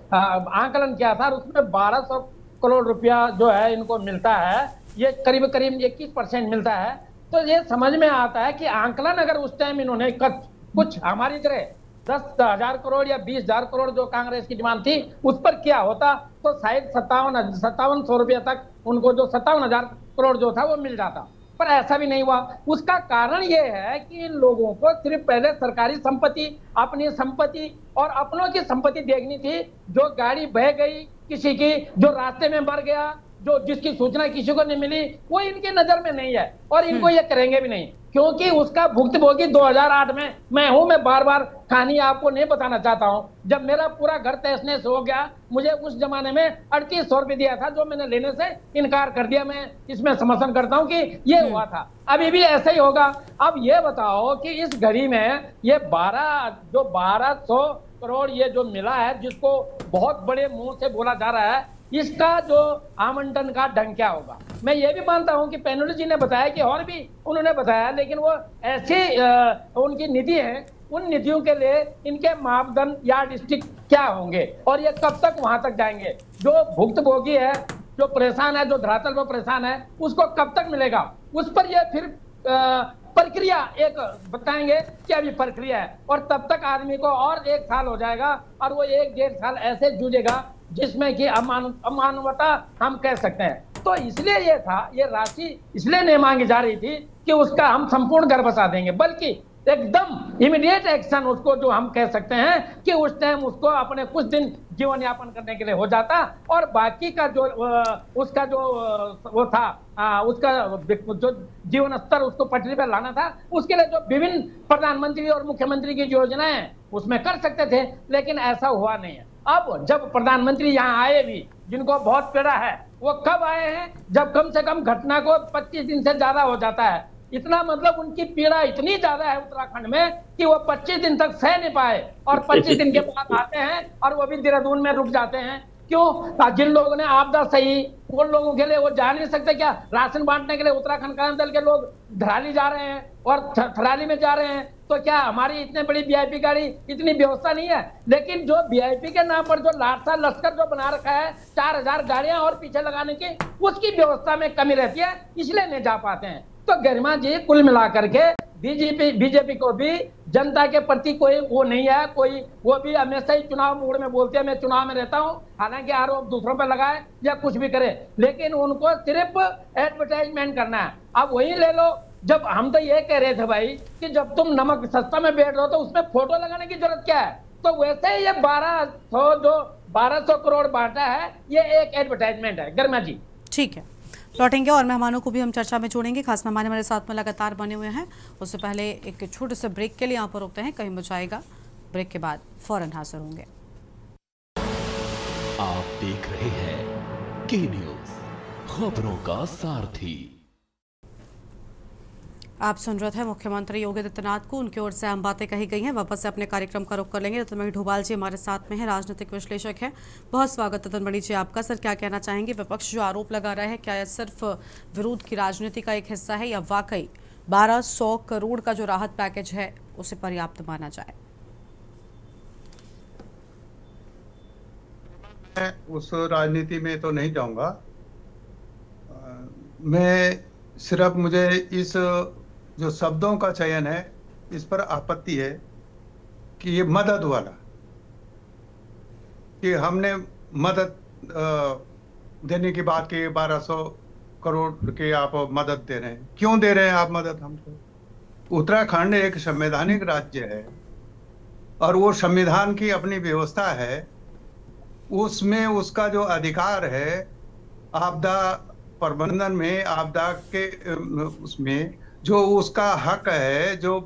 आंकलन किया था, और उसमें 1200 करोड़ रुपया जो है इनको मिलता है, ये करीब करीब 21% मिलता है। तो ये समझ में आता है कि आंकलन अगर उस टाइम इन्होंने कुछ हमारी तरह 10,000 करोड़ या 20,000 करोड़ जो कांग्रेस की डिमांड थी उस पर क्या होता तो शायद 5700 रुपये तक उनको जो 57,000 करोड़ जो था वो मिल जाता। पर ऐसा भी नहीं हुआ। उसका कारण ये है कि इन लोगों को सिर्फ पहले सरकारी संपत्ति, अपनी संपत्ति और अपनों की संपत्ति देखनी थी। जो गाड़ी बह गई किसी की, जो रास्ते में मर गया, जो जिसकी सूचना किसी को नहीं मिली, वो इनके नजर में नहीं है और इनको ये करेंगे भी नहीं, क्योंकि उसका भुक्तभोगी 2008 में मैं हूं। मैं बार बार कहानी आपको नहीं बताना चाहता हूं। जब मेरा पूरा घर तहस नहस हो गया, मुझे उस जमाने में 3800 रुपये दिया था, जो मैंने लेने से इनकार कर दिया। मैं इसमें समर्थन करता हूं कि ये हुआ था, अभी भी ऐसा ही होगा। अब ये बताओ कि इस घड़ी में ये 1200 करोड़ ये जो मिला है, जिसको बहुत बड़े मुंह से बोला जा रहा है, इसका जो आवंटन का ढंग क्या होगा। मैं ये भी मानता हूं कि पैनोली जी ने बताया कि और भी उन्होंने बताया, लेकिन वो ऐसी उनकी नीति है, उन नीतियों के लिए इनके मापदंड या डिस्ट्रिक्ट क्या होंगे और ये कब तक वहां तक जाएंगे। जो भुक्तभोगी है, जो परेशान है, जो धरातल पर परेशान है, उसको कब तक मिलेगा, उस पर ये फिर प्रक्रिया एक बताएंगे कि अभी प्रक्रिया है। और तब तक आदमी को और 1 साल हो जाएगा और वो 1-1.5 साल ऐसे जूझेगा जिसमें कि अमानवता हम कह सकते हैं। तो इसलिए ये था, ये राशि इसलिए नहीं मांगी जा रही थी कि उसका हम संपूर्ण घर बसा देंगे, बल्कि एकदम इमीडिएट एक्शन उसको जो हम कह सकते हैं कि उस टाइम उसको अपने कुछ दिन जीवन यापन करने के लिए हो जाता और बाकी का जो उसका जो वो था उसका जो जीवन स्तर उसको पटरी पर लाना था, उसके लिए जो विभिन्न प्रधानमंत्री और मुख्यमंत्री की योजनाएं उसमें कर सकते थे, लेकिन ऐसा हुआ नहीं है। अब जब प्रधानमंत्री यहाँ आए भी, जिनको बहुत पीड़ा है, वो कब आए हैं जब कम से कम घटना को 25 दिन से ज्यादा हो जाता है। इतना मतलब उनकी पीड़ा इतनी ज्यादा है उत्तराखंड में कि वो 25 दिन तक सह नहीं पाए और 25 दिन के बाद आते हैं और वो भी देहरादून में रुक जाते हैं। क्यों? जिन लोगों ने आपदा सही, उन लोगों के लिए वो जा नहीं सकते क्या? राशन बांटने के लिए उत्तराखंड क्रांति दल के लोग धराली जा रहे हैं और थराली में जा रहे हैं, तो क्या हमारी इतनी बड़ी वीआईपी गाड़ी, इतनी व्यवस्था नहीं है? लेकिन जो वीआईपी के नाम पर जो लाटसा लश्कर जो बना रखा है, 4000 गाड़ियां और पीछे लगाने की, उसकी व्यवस्था में कमी रहती है, इसलिए नहीं जा पाते हैं। तो गरिमा जी, कुल मिलाकर के बीजेपी को भी जनता के प्रति कोई वो नहीं है, कोई वो भी हमेशा ही चुनाव मूड में बोलते हैं मैं चुनाव में रहता हूं, हालांकि आरोप दूसरों पर लगाए या कुछ भी करे, लेकिन उनको सिर्फ एडवर्टाइजमेंट करना है। अब वही ले लो, जब हम तो ये कह रहे थे भाई कि जब तुम नमक सस्ता में बैठ रहे हो तो उसमें फोटो लगाने की जरूरत क्या है? तो वैसे ही ये 1200 करोड़ बांटा है, ये एक एडवर्टाइजमेंट है। गरिमा जी, ठीक है, लौटेंगे और मेहमानों को भी हम चर्चा में जोड़ेंगे। खास मेहमान हमारे साथ में लगातार बने हुए हैं। उससे पहले एक छोटे से ब्रेक के लिए यहाँ पर रुकते हैं, कहीं बचाएगा। ब्रेक के बाद फौरन हाजिर होंगे। आप देख रहे हैं के न्यूज़, खबरों का सारथी। आप सुन रहे थे मुख्यमंत्री योगी आदित्यनाथ को, उनकी ओर से अहम बातें कही गई हैं। वापस से अपने कार्यक्रम का रुख कर लेंगे। रतनमणि ढोभाल जी हमारे साथ में हैं, राजनीतिक विश्लेषक हैं। बहुत स्वागत रतनमणि जी आपका। सर, क्या कहना चाहेंगे? विपक्ष जो आरोप लगा रहा है, क्या यह सिर्फ विरोध की राजनीति का एक हिस्सा है या वाकई 1200 करोड़ का जो राहत पैकेज है उसे पर्याप्त माना जाए? मैं उस राजनीति में तो नहीं जाऊंगा। मैं सिर्फ मुझे इस जो शब्दों का चयन है इस पर आपत्ति है कि ये मदद वाला, कि हमने मदद देने की बात की, 1200 करोड़ की आप मदद दे रहे हैं। क्यों दे रहे हैं आप मदद हमको? उत्तराखंड एक संवैधानिक राज्य है और वो संविधान की अपनी व्यवस्था है, उसमें उसका जो अधिकार है आपदा प्रबंधन में, आपदा के उसमें जो उसका हक है, जो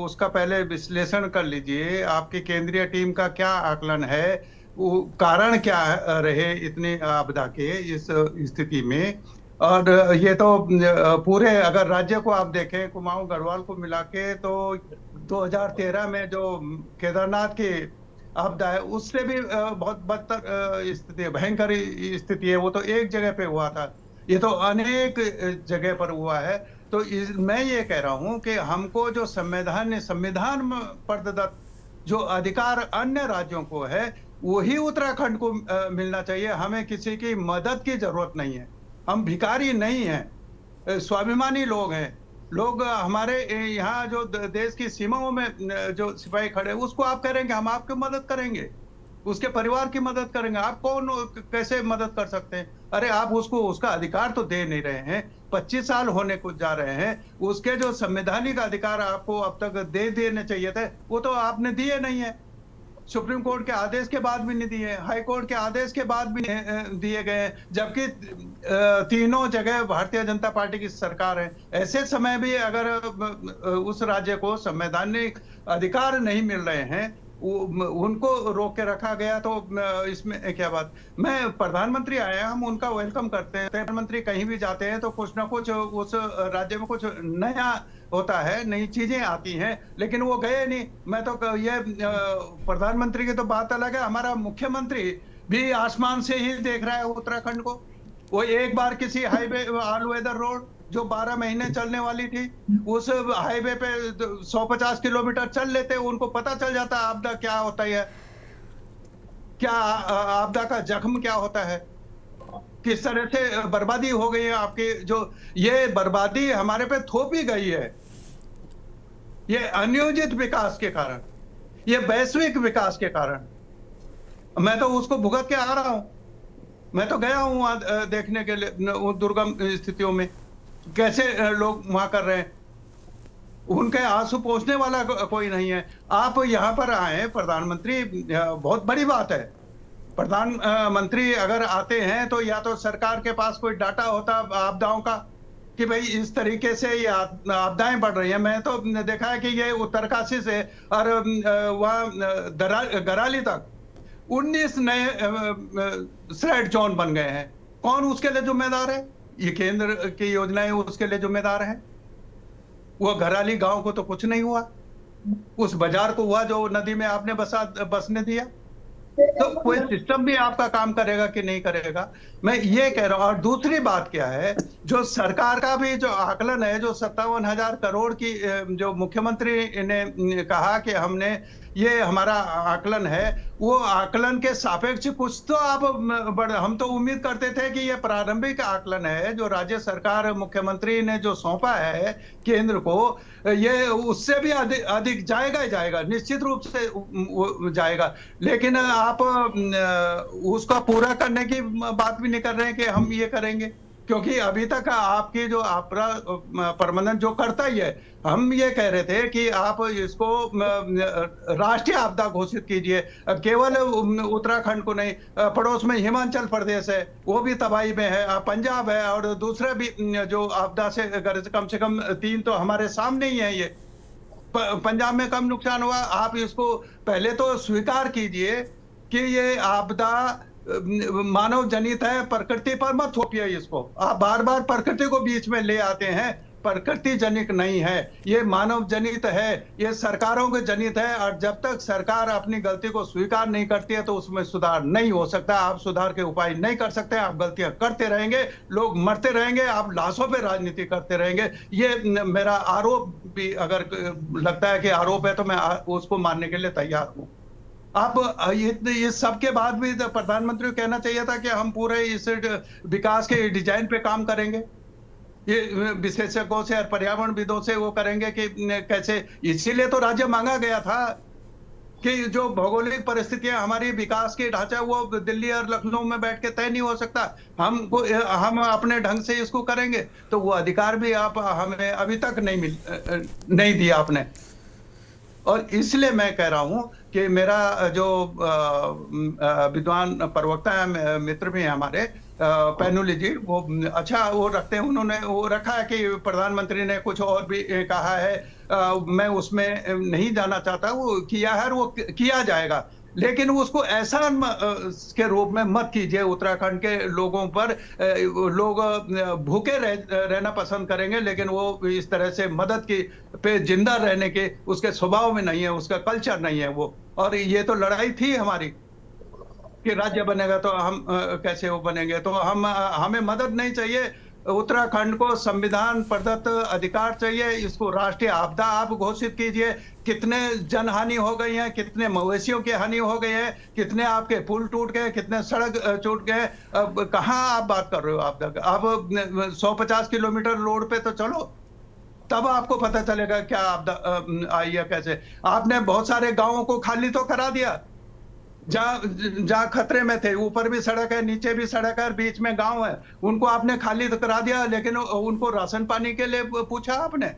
उसका पहले विश्लेषण कर लीजिए। आपकी केंद्रीय टीम का क्या आकलन है, वो कारण क्या रहे इतने आपदा के इस स्थिति में? और ये तो पूरे अगर राज्य को आप देखें, कुमाऊं गढ़वाल को मिला के तो 2013 में जो केदारनाथ की आपदा है उससे भी बहुत बदतर स्थिति है, भयंकर स्थिति है। वो तो एक जगह पे हुआ था, ये तो अनेक जगह पर हुआ है। तो मैं ये कह रहा हूं कि हमको जो संविधान में प्रदत्त जो अधिकार अन्य राज्यों को है वही उत्तराखंड को मिलना चाहिए। हमें किसी की मदद की जरूरत नहीं है, हम भिखारी नहीं हैं, स्वाभिमानी लोग हैं। लोग हमारे यहाँ जो देश की सीमाओं में जो सिपाही खड़े उसको आप करेंगे, हम आपकी मदद करेंगे, उसके परिवार की मदद करेंगे। आप कौन कैसे मदद कर सकते हैं? अरे आप उसको उसका अधिकार तो दे नहीं रहे हैं। 25 साल होने को जा रहे हैं, उसके जो संवैधानिक अधिकार आपको अब तक दे देने चाहिए थे वो तो आपने दिए नहीं है। सुप्रीम कोर्ट के आदेश के बाद भी नहीं दिए, हाई कोर्ट के आदेश के बाद भी दिए गए, जबकि तीनों जगह भारतीय जनता पार्टी की सरकार है। ऐसे समय भी अगर उस राज्य को संवैधानिक अधिकार नहीं मिल रहे हैं, उनको रोक के रखा गया, तो इसमें क्या बात। मैं प्रधानमंत्री आए हैं, हम उनका वेलकम करते हैं। प्रधानमंत्री कहीं भी जाते हैं तो कुछ ना कुछ उस राज्य में कुछ नया होता है, नई चीजें आती हैं, लेकिन वो गए नहीं। मैं तो ये प्रधानमंत्री की तो बात अलग है, हमारा मुख्यमंत्री भी आसमान से ही देख रहा है उत्तराखंड को। वो एक बार किसी हाईवे ऑल वेदर रोड जो 12 महीने चलने वाली थी, उस हाईवे पे 150 किलोमीटर चल लेते, उनको पता चल जाता आपदा क्या होता है, क्या आपदा का जख्म क्या होता है, किस तरह से बर्बादी हो गई है आपकी। जो ये बर्बादी हमारे पे थोपी गई है, ये अनियोजित विकास के कारण, ये वैश्विक विकास के कारण। मैं तो उसको भुगत के आ रहा हूं। मैं तो गया हूं वहां देखने के लिए, दुर्गम स्थितियों में कैसे लोग वहां कर रहे हैं। उनके आंसू पोंछने वाला कोई नहीं है। आप यहाँ पर आए प्रधानमंत्री, बहुत बड़ी बात है। प्रधानमंत्री अगर आते हैं तो या तो सरकार के पास कोई डाटा होता आपदाओं का कि भाई इस तरीके से ये आपदाएं बढ़ रही हैं। मैं तो देखा है कि ये उत्तरकाशी से और वहाँ गराली तक 19 नए स्लड जोन बन गए हैं। कौन उसके लिए जिम्मेदार है? ये केंद्र की योजनाएं उसके लिए जिम्मेदार है। वो घराली गांव को तो कुछ नहीं हुआ, उस बाजार को हुआ जो नदी में आपने बसने दिया। तो कोई सिस्टम भी आपका काम करेगा कि नहीं करेगा, मैं ये कह रहा हूं। और दूसरी बात क्या है, जो सरकार का भी जो आकलन है, जो 57,000 करोड़ की जो मुख्यमंत्री ने कहा कि हमने ये हमारा आकलन है, वो आकलन के सापेक्ष कुछ तो आप हम तो उम्मीद करते थे कि ये प्रारंभिक आकलन है जो राज्य सरकार मुख्यमंत्री ने जो सौंपा है केंद्र को, ये उससे भी अधिक जाएगा ही जाएगा, निश्चित रूप से जाएगा। लेकिन आप उसका पूरा करने की बात भी नहीं कर रहे हैं कि हम ये करेंगे, क्योंकि अभी तक आपकी जो आपदा प्रबंधन जो करता ही है। हम ये कह रहे थे कि आप इसको राष्ट्रीय आपदा घोषित कीजिए, केवल उत्तराखंड को नहीं, पड़ोस में हिमाचल प्रदेश है, वो भी तबाही में है, पंजाब है, और दूसरे भी जो आपदा से कम 3 तो हमारे सामने ही है। ये पंजाब में कम नुकसान हुआ। आप इसको पहले तो स्वीकार कीजिए कि ये आपदा मानव जनित है, प्रकृति पर मत थोपिए इसको। आप बार बार प्रकृति को बीच में ले आते हैं, प्रकृति जनित नहीं है, ये मानव जनित है, ये सरकारों के जनित है। और जब तक सरकार अपनी गलती को स्वीकार नहीं करती है तो उसमें सुधार नहीं हो सकता। आप सुधार के उपाय नहीं कर सकते, आप गलतियां करते रहेंगे, लोग मरते रहेंगे, आप लाशों पे राजनीति करते रहेंगे। ये मेरा आरोप भी अगर लगता है कि आरोप है तो मैं उसको मानने के लिए तैयार हूँ। आप ये सब के बाद भी प्रधानमंत्री को कहना चाहिए था कि हम पूरे इस विकास के डिजाइन पे काम करेंगे, ये विशेषज्ञों से और पर्यावरणविदों से वो करेंगे कि कैसे। इसीलिए तो राज्य मांगा गया था कि जो भौगोलिक परिस्थितियां हमारी विकास के ढांचा वो दिल्ली और लखनऊ में बैठ के तय नहीं हो सकता, हम अपने ढंग से इसको करेंगे। तो वो अधिकार भी आप हमें अभी तक नहीं दिया आपने। और इसलिए मैं कह रहा हूं कि मेरा जो विद्वान प्रवक्ता है, मित्र भी हैं हमारे, पैनुली जी, वो अच्छा वो रखते हैं, उन्होंने वो रखा है कि प्रधानमंत्री ने कुछ और भी कहा है। मैं उसमें नहीं जाना चाहता, वो किया है और वो किया जाएगा। लेकिन उसको ऐसा के रूप में मत कीजिए उत्तराखंड के लोगों पर। लोग भूखे रहना पसंद करेंगे, लेकिन वो इस तरह से मदद की पे जिंदा रहने के उसके स्वभाव में नहीं है, उसका कल्चर नहीं है वो। और ये तो लड़ाई थी हमारी कि राज्य बनेगा तो हम कैसे वो बनेंगे। तो हमें मदद नहीं चाहिए, उत्तराखंड को संविधान प्रदत्त अधिकार चाहिए, इसको राष्ट्रीय आपदा आप घोषित कीजिए। कितने जनहानि हो गई है, कितने मवेशियों की हानि हो गई है, कितने आपके पुल टूट गए, कितने सड़क टूट गए। अब कहाँ आप बात कर रहे हो आपदा? आप 150 किलोमीटर रोड पे तो चलो, तब आपको पता चलेगा क्या आपदा आई है कैसे। आपने बहुत सारे गांवों को खाली तो करा दिया, जहां खतरे में थे। ऊपर भी सड़क है, नीचे भी सड़क है, बीच में गांव है, उनको आपने खाली तो करा दिया। लेकिन उनको राशन पानी के लिए पूछा आपने?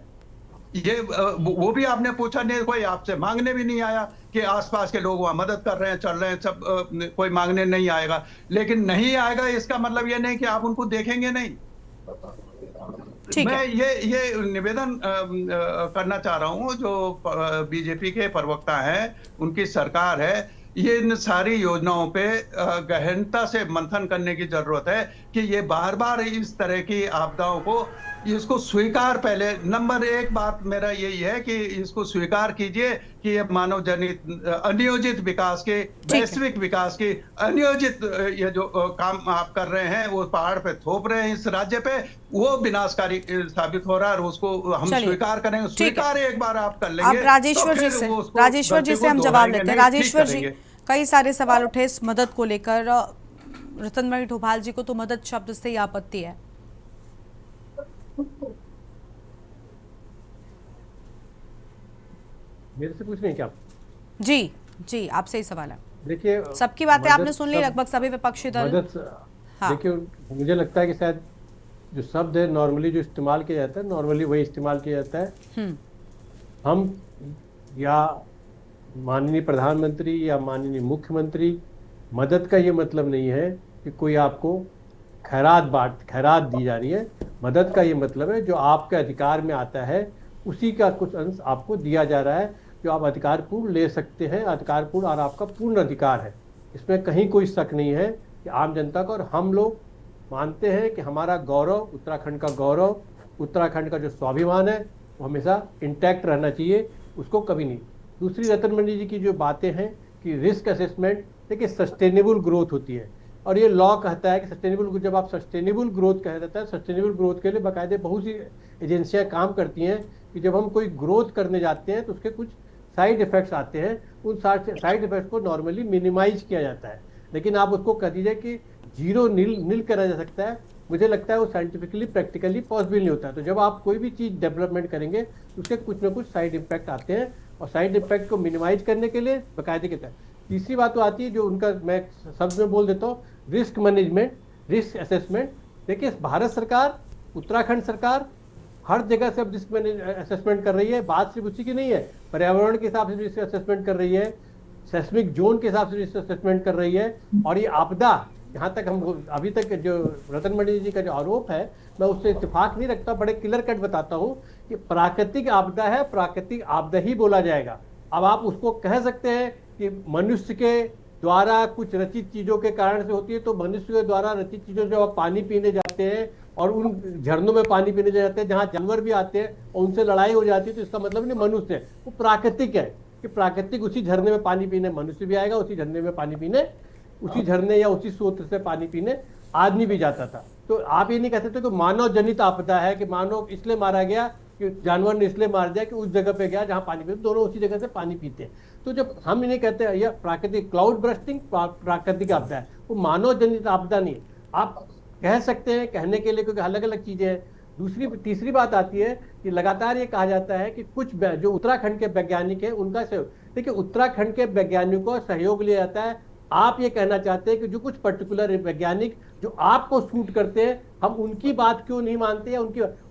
ये वो भी आपने पूछा नहीं, कोई आपसे मांगने भी नहीं आया कि आसपास के लोग वहां मदद कर रहे हैं, चल रहे हैं, सब कोई मांगने नहीं आएगा। लेकिन नहीं आएगा इसका मतलब ये नहीं कि आप उनको देखेंगे नहीं। मैं ये निवेदन करना चाह रहा हूं, जो बीजेपी के प्रवक्ता हैं, उनकी सरकार है, ये इन सारी योजनाओं पे गहनता से मंथन करने की जरूरत है कि ये बार बार इस तरह की आपदाओं को इसको स्वीकार, पहले नंबर एक बात मेरा यही है कि इसको स्वीकार कीजिए कि ये मानव जनित अनियोजित विकास के, वैश्विक विकास के अनियोजित ये जो काम आप कर रहे हैं, वो पहाड़ पे थोप रहे हैं इस राज्य पे, वो विनाशकारी साबित हो रहा है। और उसको हम स्वीकार करेंगे, स्वीकार एक बार आप कर लेंगे। अब राजेश्वर जी से हम जवाब लेते हैं। राजेश्वर जी, कई सारे सवाल उठे इस मदद को लेकर। रतनमणि डोभाल जी को तो मदद शब्द से ही आपत्ति है। मेरे से पूछ रहे हैं क्या? जी आपसे ही सवाल है। देखिए, सबकी बातें आपने सुन ली, लगभग सभी विपक्षी दल। देखिए, मुझे लगता है कि शायद जो शब्द है नॉर्मली जो इस्तेमाल किया जाता है, नॉर्मली वही इस्तेमाल किया जाता है। हम या माननीय प्रधानमंत्री या माननीय मुख्यमंत्री, मदद का ये मतलब नहीं है कि कोई आपको खैरात दी जा रही है। मदद का ये मतलब है जो आपके अधिकार में आता है उसी का कुछ अंश आपको दिया जा रहा है, जो आप अधिकारपूर्ण ले सकते हैं, अधिकारपूर्ण और आपका पूर्ण अधिकार है। इसमें कहीं कोई शक नहीं है कि आम जनता का, और हम लोग मानते हैं कि हमारा गौरव, उत्तराखंड का गौरव, उत्तराखंड का जो स्वाभिमान है वो हमेशा इंटैक्ट रहना चाहिए, उसको कभी नहीं। दूसरी, रतनमणि जी की जो बातें हैं कि रिस्क असेसमेंट, देखिए सस्टेनेबल ग्रोथ होती है और ये लॉ कहता है कि सस्टेनेबल, जब आप सस्टेनेबल ग्रोथ कह देता है, सस्टेनेबल ग्रोथ के लिए बाकायदे बहुत सी एजेंसियां काम करती हैं कि जब हम कोई ग्रोथ करने जाते हैं तो उसके कुछ साइड इफेक्ट्स आते हैं, उन साइड इफेक्ट्स को नॉर्मली मिनिमाइज किया जाता है। लेकिन आप उसको कह दीजिए कि जीरो नील करा जा सकता है, मुझे लगता है वो साइंटिफिकली प्रैक्टिकली पॉसिबल नहीं होता है। तो जब आप कोई भी चीज़ डेवलपमेंट करेंगे तो उसके कुछ ना कुछ साइड इफेक्ट आते हैं, और साइड इफेक्ट को मिनिमाइज करने के लिए बाकायदे के तहत। तीसरी बात तो आती है जो उनका, मैं शब्द में बोल देता हूँ, रिस्क मैनेजमेंट, रिस्क असेसमेंट। देखिए, भारत सरकार, उत्तराखंड सरकार हर जगह से अब रिस्क असेसमेंट कर रही है। बात सिर्फ उसी की नहीं है, पर्यावरण के हिसाब से रिस्क असेसमेंट कर रही है, सेस्मिक जोन के हिसाब से रिस्क असेसमेंट कर रही है। और ये आपदा, यहाँ तक हम अभी तक जो रतनमणि जी का जो आरोप है, मैं उससे इत्तेफाक नहीं रखता, बड़े क्लियर कट बताता हूँ कि प्राकृतिक आपदा है, प्राकृतिक आपदा ही बोला जाएगा। अब आप उसको कह सकते हैं कि मनुष्य के द्वारा कुछ रचित चीज़ों के कारण से होती है, तो मनुष्य के द्वारा रचित चीज़ों जब आप पानी पीने जाते हैं और उन झरनों में पानी पीने जाते हैं जहाँ जानवर भी आते हैं और उनसे लड़ाई हो जाती है, तो इसका मतलब नहीं मनुष्य है, वो प्राकृतिक है कि प्राकृतिक उसी झरने में पानी पीने मनुष्य भी आएगा, उसी झरने में पानी पीने, उसी झरने या उसी स्रोत से पानी पीने आदमी भी जाता था। तो आप ये नहीं कह सकते कि मानव जनित आपदा है कि मानव इसलिए मारा गया कि जानवर ने इसलिए मार दिया कि उस जगह पे गया जहाँ पानी पीते, दोनों उसी जगह से पानी पीते हैं। तो जब हम नहीं कहते यह प्राकृतिक क्लाउड बर्स्टिंग प्राकृतिक आपदा है, वो मानव जनित आपदा नहीं है। आप कह सकते हैं कहने के लिए, क्योंकि अलग अलग चीजें हैं। तीसरी बात आती है कि लगातार ये कहा जाता है कि कुछ जो उत्तराखंड के वैज्ञानिक हैं उनका सहयोग, देखिए उत्तराखंड के वैज्ञानिकों का सहयोग लिया जाता है। आप ये कहना चाहते हैं कि जो कुछ पर्टिकुलर वैज्ञानिक जो आपको सूट करते हैं, हम उनकी बात क्यों नहीं मानते हैं?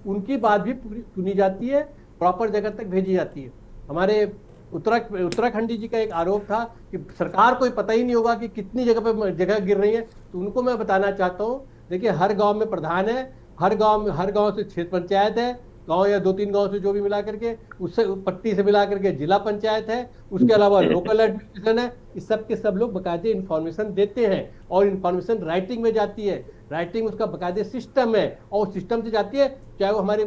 उनकी बात भी पूरी सुनी जाती है, प्रॉपर जगह तक भेजी जाती है। हमारे उत्तराखंडी जी का एक आरोप था कि सरकार को पता ही नहीं होगा कि कितनी जगह गिर रही है। तो उनको मैं बताना चाहता हूँ, देखिए हर गांव में प्रधान है, हर गांव से क्षेत्र पंचायत है, गांव या 2-3 गांव से जो भी मिला करके, उससे पट्टी से मिला करके जिला पंचायत है, उसके अलावा लोकल एडमिनिस्ट्रेशन है, इस सब के सब लोग बकायदे इन्फॉर्मेशन देते हैं और इन्फॉर्मेशन राइटिंग में जाती है। राइटिंग उसका बकायदे सिस्टम है और सिस्टम से जाती है। चाहे वो हमारी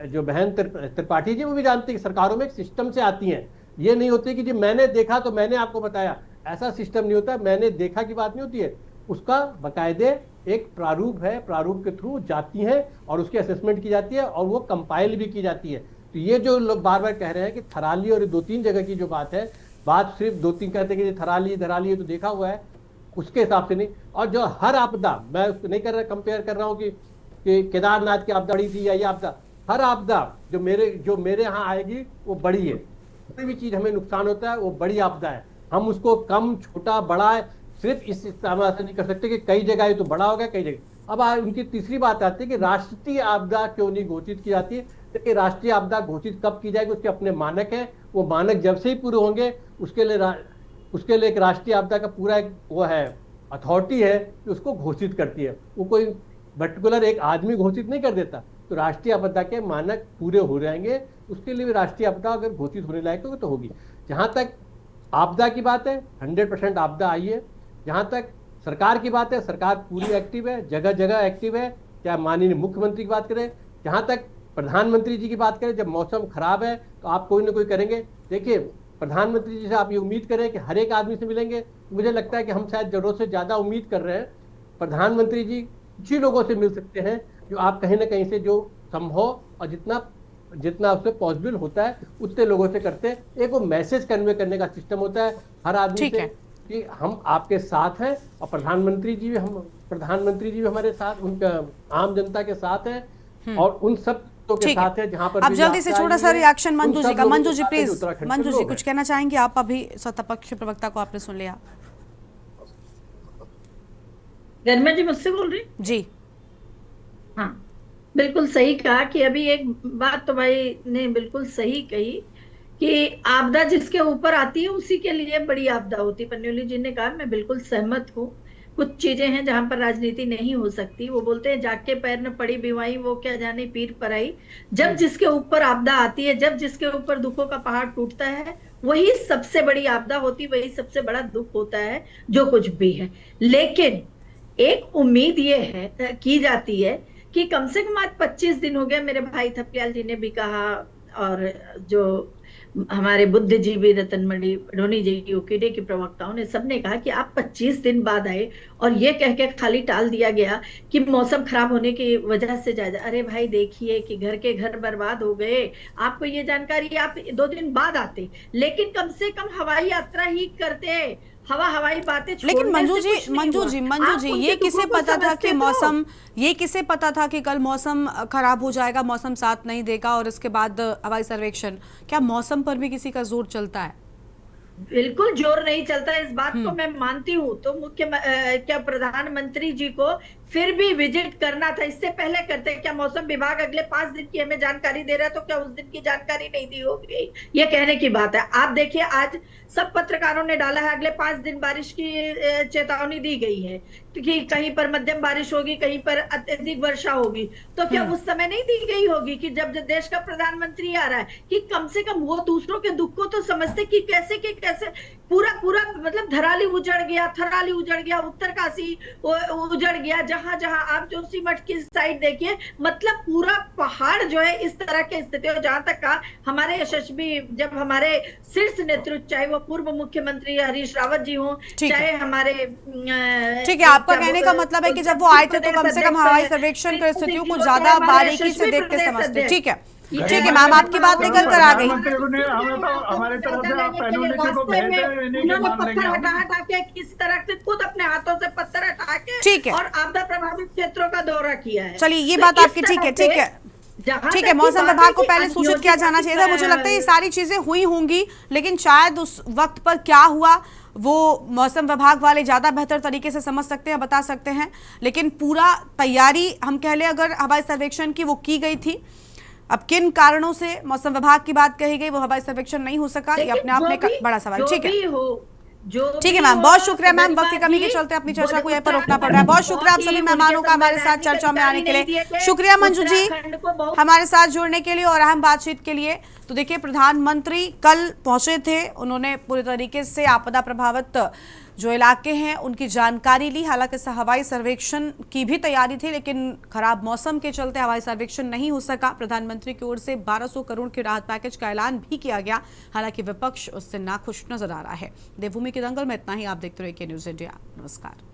जो बहन त्रिपाठी जी वो भी जानती है कि सरकारों में एक सिस्टम से आती हैं। ये नहीं होती कि जी मैंने देखा तो मैंने आपको बताया, ऐसा सिस्टम नहीं होता। मैंने देखा की बात नहीं होती है, उसका बकायदे एक प्रारूप है, प्रारूप के थ्रू जाती है और उसकी असेसमेंट की जाती है और वो कंपाइल भी की जाती है। तो ये जो लोग बार बार कह रहे हैं कि थराली और 2-3 जगह की जो बात है, बात सिर्फ 2-3 कहते हैं कि थराली धराली तो देखा हुआ है, उसके हिसाब से नहीं। और जो हर आपदा, मैं उसको नहीं कर रहा, कंपेयर कर रहा हूँ कि केदारनाथ की आपदा बड़ी थी या ये आपदा, हर आपदा जो मेरे यहाँ आएगी वो बड़ी है। कोई भी चीज हमें नुकसान होता है वो बड़ी आपदा है, हम उसको कम छोटा बड़ा सिर्फ इस इस्तेमाल से नहीं कर सकते कि कई जगह तो बड़ा हो गया, कई जगह। अब उनकी तीसरी बात आती है कि राष्ट्रीय आपदा क्यों नहीं घोषित की जाती है। देखिए राष्ट्रीय आपदा घोषित कब की जाएगी, उसके अपने मानक हैं, वो मानक जब से ही पूरे होंगे उसके लिए एक राष्ट्रीय आपदा का पूरा एक वो है अथॉरिटी है कि उसको घोषित करती है। वो कोई पर्टिकुलर एक आदमी घोषित नहीं कर देता। तो राष्ट्रीय आपदा के मानक पूरे हो जाएंगे, उसके लिए राष्ट्रीय आपदा अगर घोषित होने लायक तो होगी। जहां तक आपदा की बात है 100% आपदा आई है। जहां तक सरकार की बात है, सरकार पूरी एक्टिव है, जगह जगह एक्टिव है। क्या माननीय मुख्यमंत्री की बात करें, जहां तक प्रधानमंत्री जी की बात करें, जब मौसम खराब है तो आप कोई ना कोई करेंगे। देखिए प्रधानमंत्री जी से आप ये उम्मीद करें कि हर एक आदमी से मिलेंगे, मुझे लगता है कि हम शायद जरूरत से ज्यादा उम्मीद कर रहे हैं। प्रधानमंत्री जी कुछ ही लोगों से मिल सकते हैं जो आप कहीं ना कहीं से जो संभव और जितना उससे पॉसिबल होता है उतने लोगों से करते हैं। एक वो मैसेज कन्वे करने का सिस्टम होता है हर आदमी से कि हम आपके साथ हैं, और प्रधानमंत्री जी भी हमारे साथ, उनका आम जनता के साथ हैं और उन सब के साथ है जहां पर। अब जल्दी से छोटा सा रिएक्शन मंजू जी का। मंजू जी प्लीज, मंजू जी कुछ कहना चाहेंगे आप? अभी सत्तापक्ष प्रवक्ता को आपने सुन लिया। गर्मा जी मुझसे बोल रही जी? हाँ बिल्कुल सही कहा कि अभी एक बात तो भाई ने बिल्कुल सही कही कि आपदा जिसके ऊपर आती है उसी के लिए बड़ी आपदा होती। पन्न्यूली जी ने कहा, मैं बिल्कुल सहमत हूँ। कुछ चीजें हैं जहां पर राजनीति नहीं हो सकती। वो बोलते हैं जाग के पैर में पड़ी बिवाई, वो क्या जाने पीर पराई। जब जिसके ऊपर आपदा आती है, जब जिसके ऊपर दुखों का पहाड़ टूटता है, वही सबसे बड़ी आपदा होती, वही सबसे बड़ा दुख होता है जो कुछ भी है। लेकिन एक उम्मीद ये है की जाती है कि कम से कम आज 25 दिन हो गए, मेरे भाई थपलियाल जी ने भी कहा और जो हमारे बुद्धिजीवी रतनमणि ढोनी जी ओकेडे के प्रवक्ताओं ने सबने कहा कि आप 25 दिन बाद आए और ये कह के खाली टाल दिया गया कि मौसम खराब होने की वजह से जायजा। अरे भाई देखिए कि घर बर्बाद हो गए, आपको ये जानकारी आप 2 दिन बाद आते, लेकिन कम से कम हवाई यात्रा ही करते, हवाई बातें। लेकिन मंजू जी ये किसे पता था कि मौसम, ये किसे पता था कि कल मौसम खराब हो जाएगा, मौसम साथ नहीं देगा और इसके बाद हवाई सर्वेक्षण? क्या मौसम पर भी किसी का जोर चलता है? बिल्कुल जोर नहीं चलता, इस बात को मैं मानती हूँ। तो क्या प्रधानमंत्री जी को फिर भी विजिट करना था, इससे पहले करते। क्या मौसम विभाग अगले 5 दिन की हमें जानकारी दे रहा है, तो क्या उस दिन की जानकारी नहीं दी होगी? ये कहने की बात है। आप देखिए आज सब पत्रकारों ने डाला है अगले 5 दिन बारिश की चेतावनी दी गई है कि कहीं पर मध्यम बारिश होगी, कहीं पर अत्यधिक वर्षा होगी। तो क्या उस समय नहीं दी गई होगी कि जब देश का प्रधानमंत्री आ रहा है कि कम से कम वो दूसरों के दुख को तो समझते कि कैसे पूरा मतलब थराली उजड़ गया, उत्तरकाशी उजड़ गया, जहां आप जोशीमठ की साइड देखिए, मतलब पूरा पहाड़ जो है इस तरह की स्थिति हो। जहां तक का हमारे यशस्वी, जब हमारे शीर्ष नेतृत्व, चाहे वो पूर्व मुख्यमंत्री हरीश रावत जी हो, चाहे हमारे ठीक है, आपका कहने का मतलब है कि जब वो आए थे तो कम से कम हवाई सर्वेक्षण कर स्थितियों को ज्यादा बारीकी से देखते समझते। ठीक है मैम, आपकी बात निकल कर आ गई। पत्थर हटा के किस तरह से खुद अपने हाथों से पत्थर हटा के, ठीक है, और आपदा प्रभावित क्षेत्रों का दौरा किया है। चलिए ये बात आपकी ठीक है। मौसम विभाग को पहले सूचित किया जाना चाहिए था। मुझे लगता है ये सारी चीजें हुई होंगी, लेकिन शायद उस वक्त पर क्या हुआ वो मौसम विभाग वाले ज्यादा बेहतर तरीके से समझ सकते हैं, बता सकते हैं। लेकिन पूरा तैयारी हम कह लें अगर हवाई सर्वेक्षण की वो की गई थी, अब किन कारणों से मौसम विभाग की बात कही गई वो हवाई सर्वेक्षण नहीं हो सका, ये अपने आप में बड़ा सवाल। ठीक है, जो ठीक है भी मैम, हो, बहुत शुक्रिया मैम। वक्त की गरिमा कमी के जी, चलते अपनी चर्चा को यहाँ पर रोकना उत्तराखंड पड़ रहा है। बहुत शुक्रिया आप बहुत सभी ही मेहमानों का हमारे साथ उनके चर्चा में आने के लिए। नहीं दिए थे। शुक्रिया मंजू जी उत्तराखंड को बहुत हमारे साथ जुड़ने के लिए और अहम बातचीत के लिए। तो देखिए प्रधानमंत्री कल पहुंचे थे, उन्होंने पूरी तरीके से आपदा प्रभावित जो इलाके हैं उनकी जानकारी ली। हालांकि हवाई सर्वेक्षण की भी तैयारी थी, लेकिन खराब मौसम के चलते हवाई सर्वेक्षण नहीं हो सका। प्रधानमंत्री की ओर से 1200 करोड़ के राहत पैकेज का ऐलान भी किया गया, हालांकि विपक्ष उससे नाखुश नजर आ रहा है। देवभूमि के दंगल में इतना ही। आप देखते रहिए के न्यूज़ इंडिया। नमस्कार।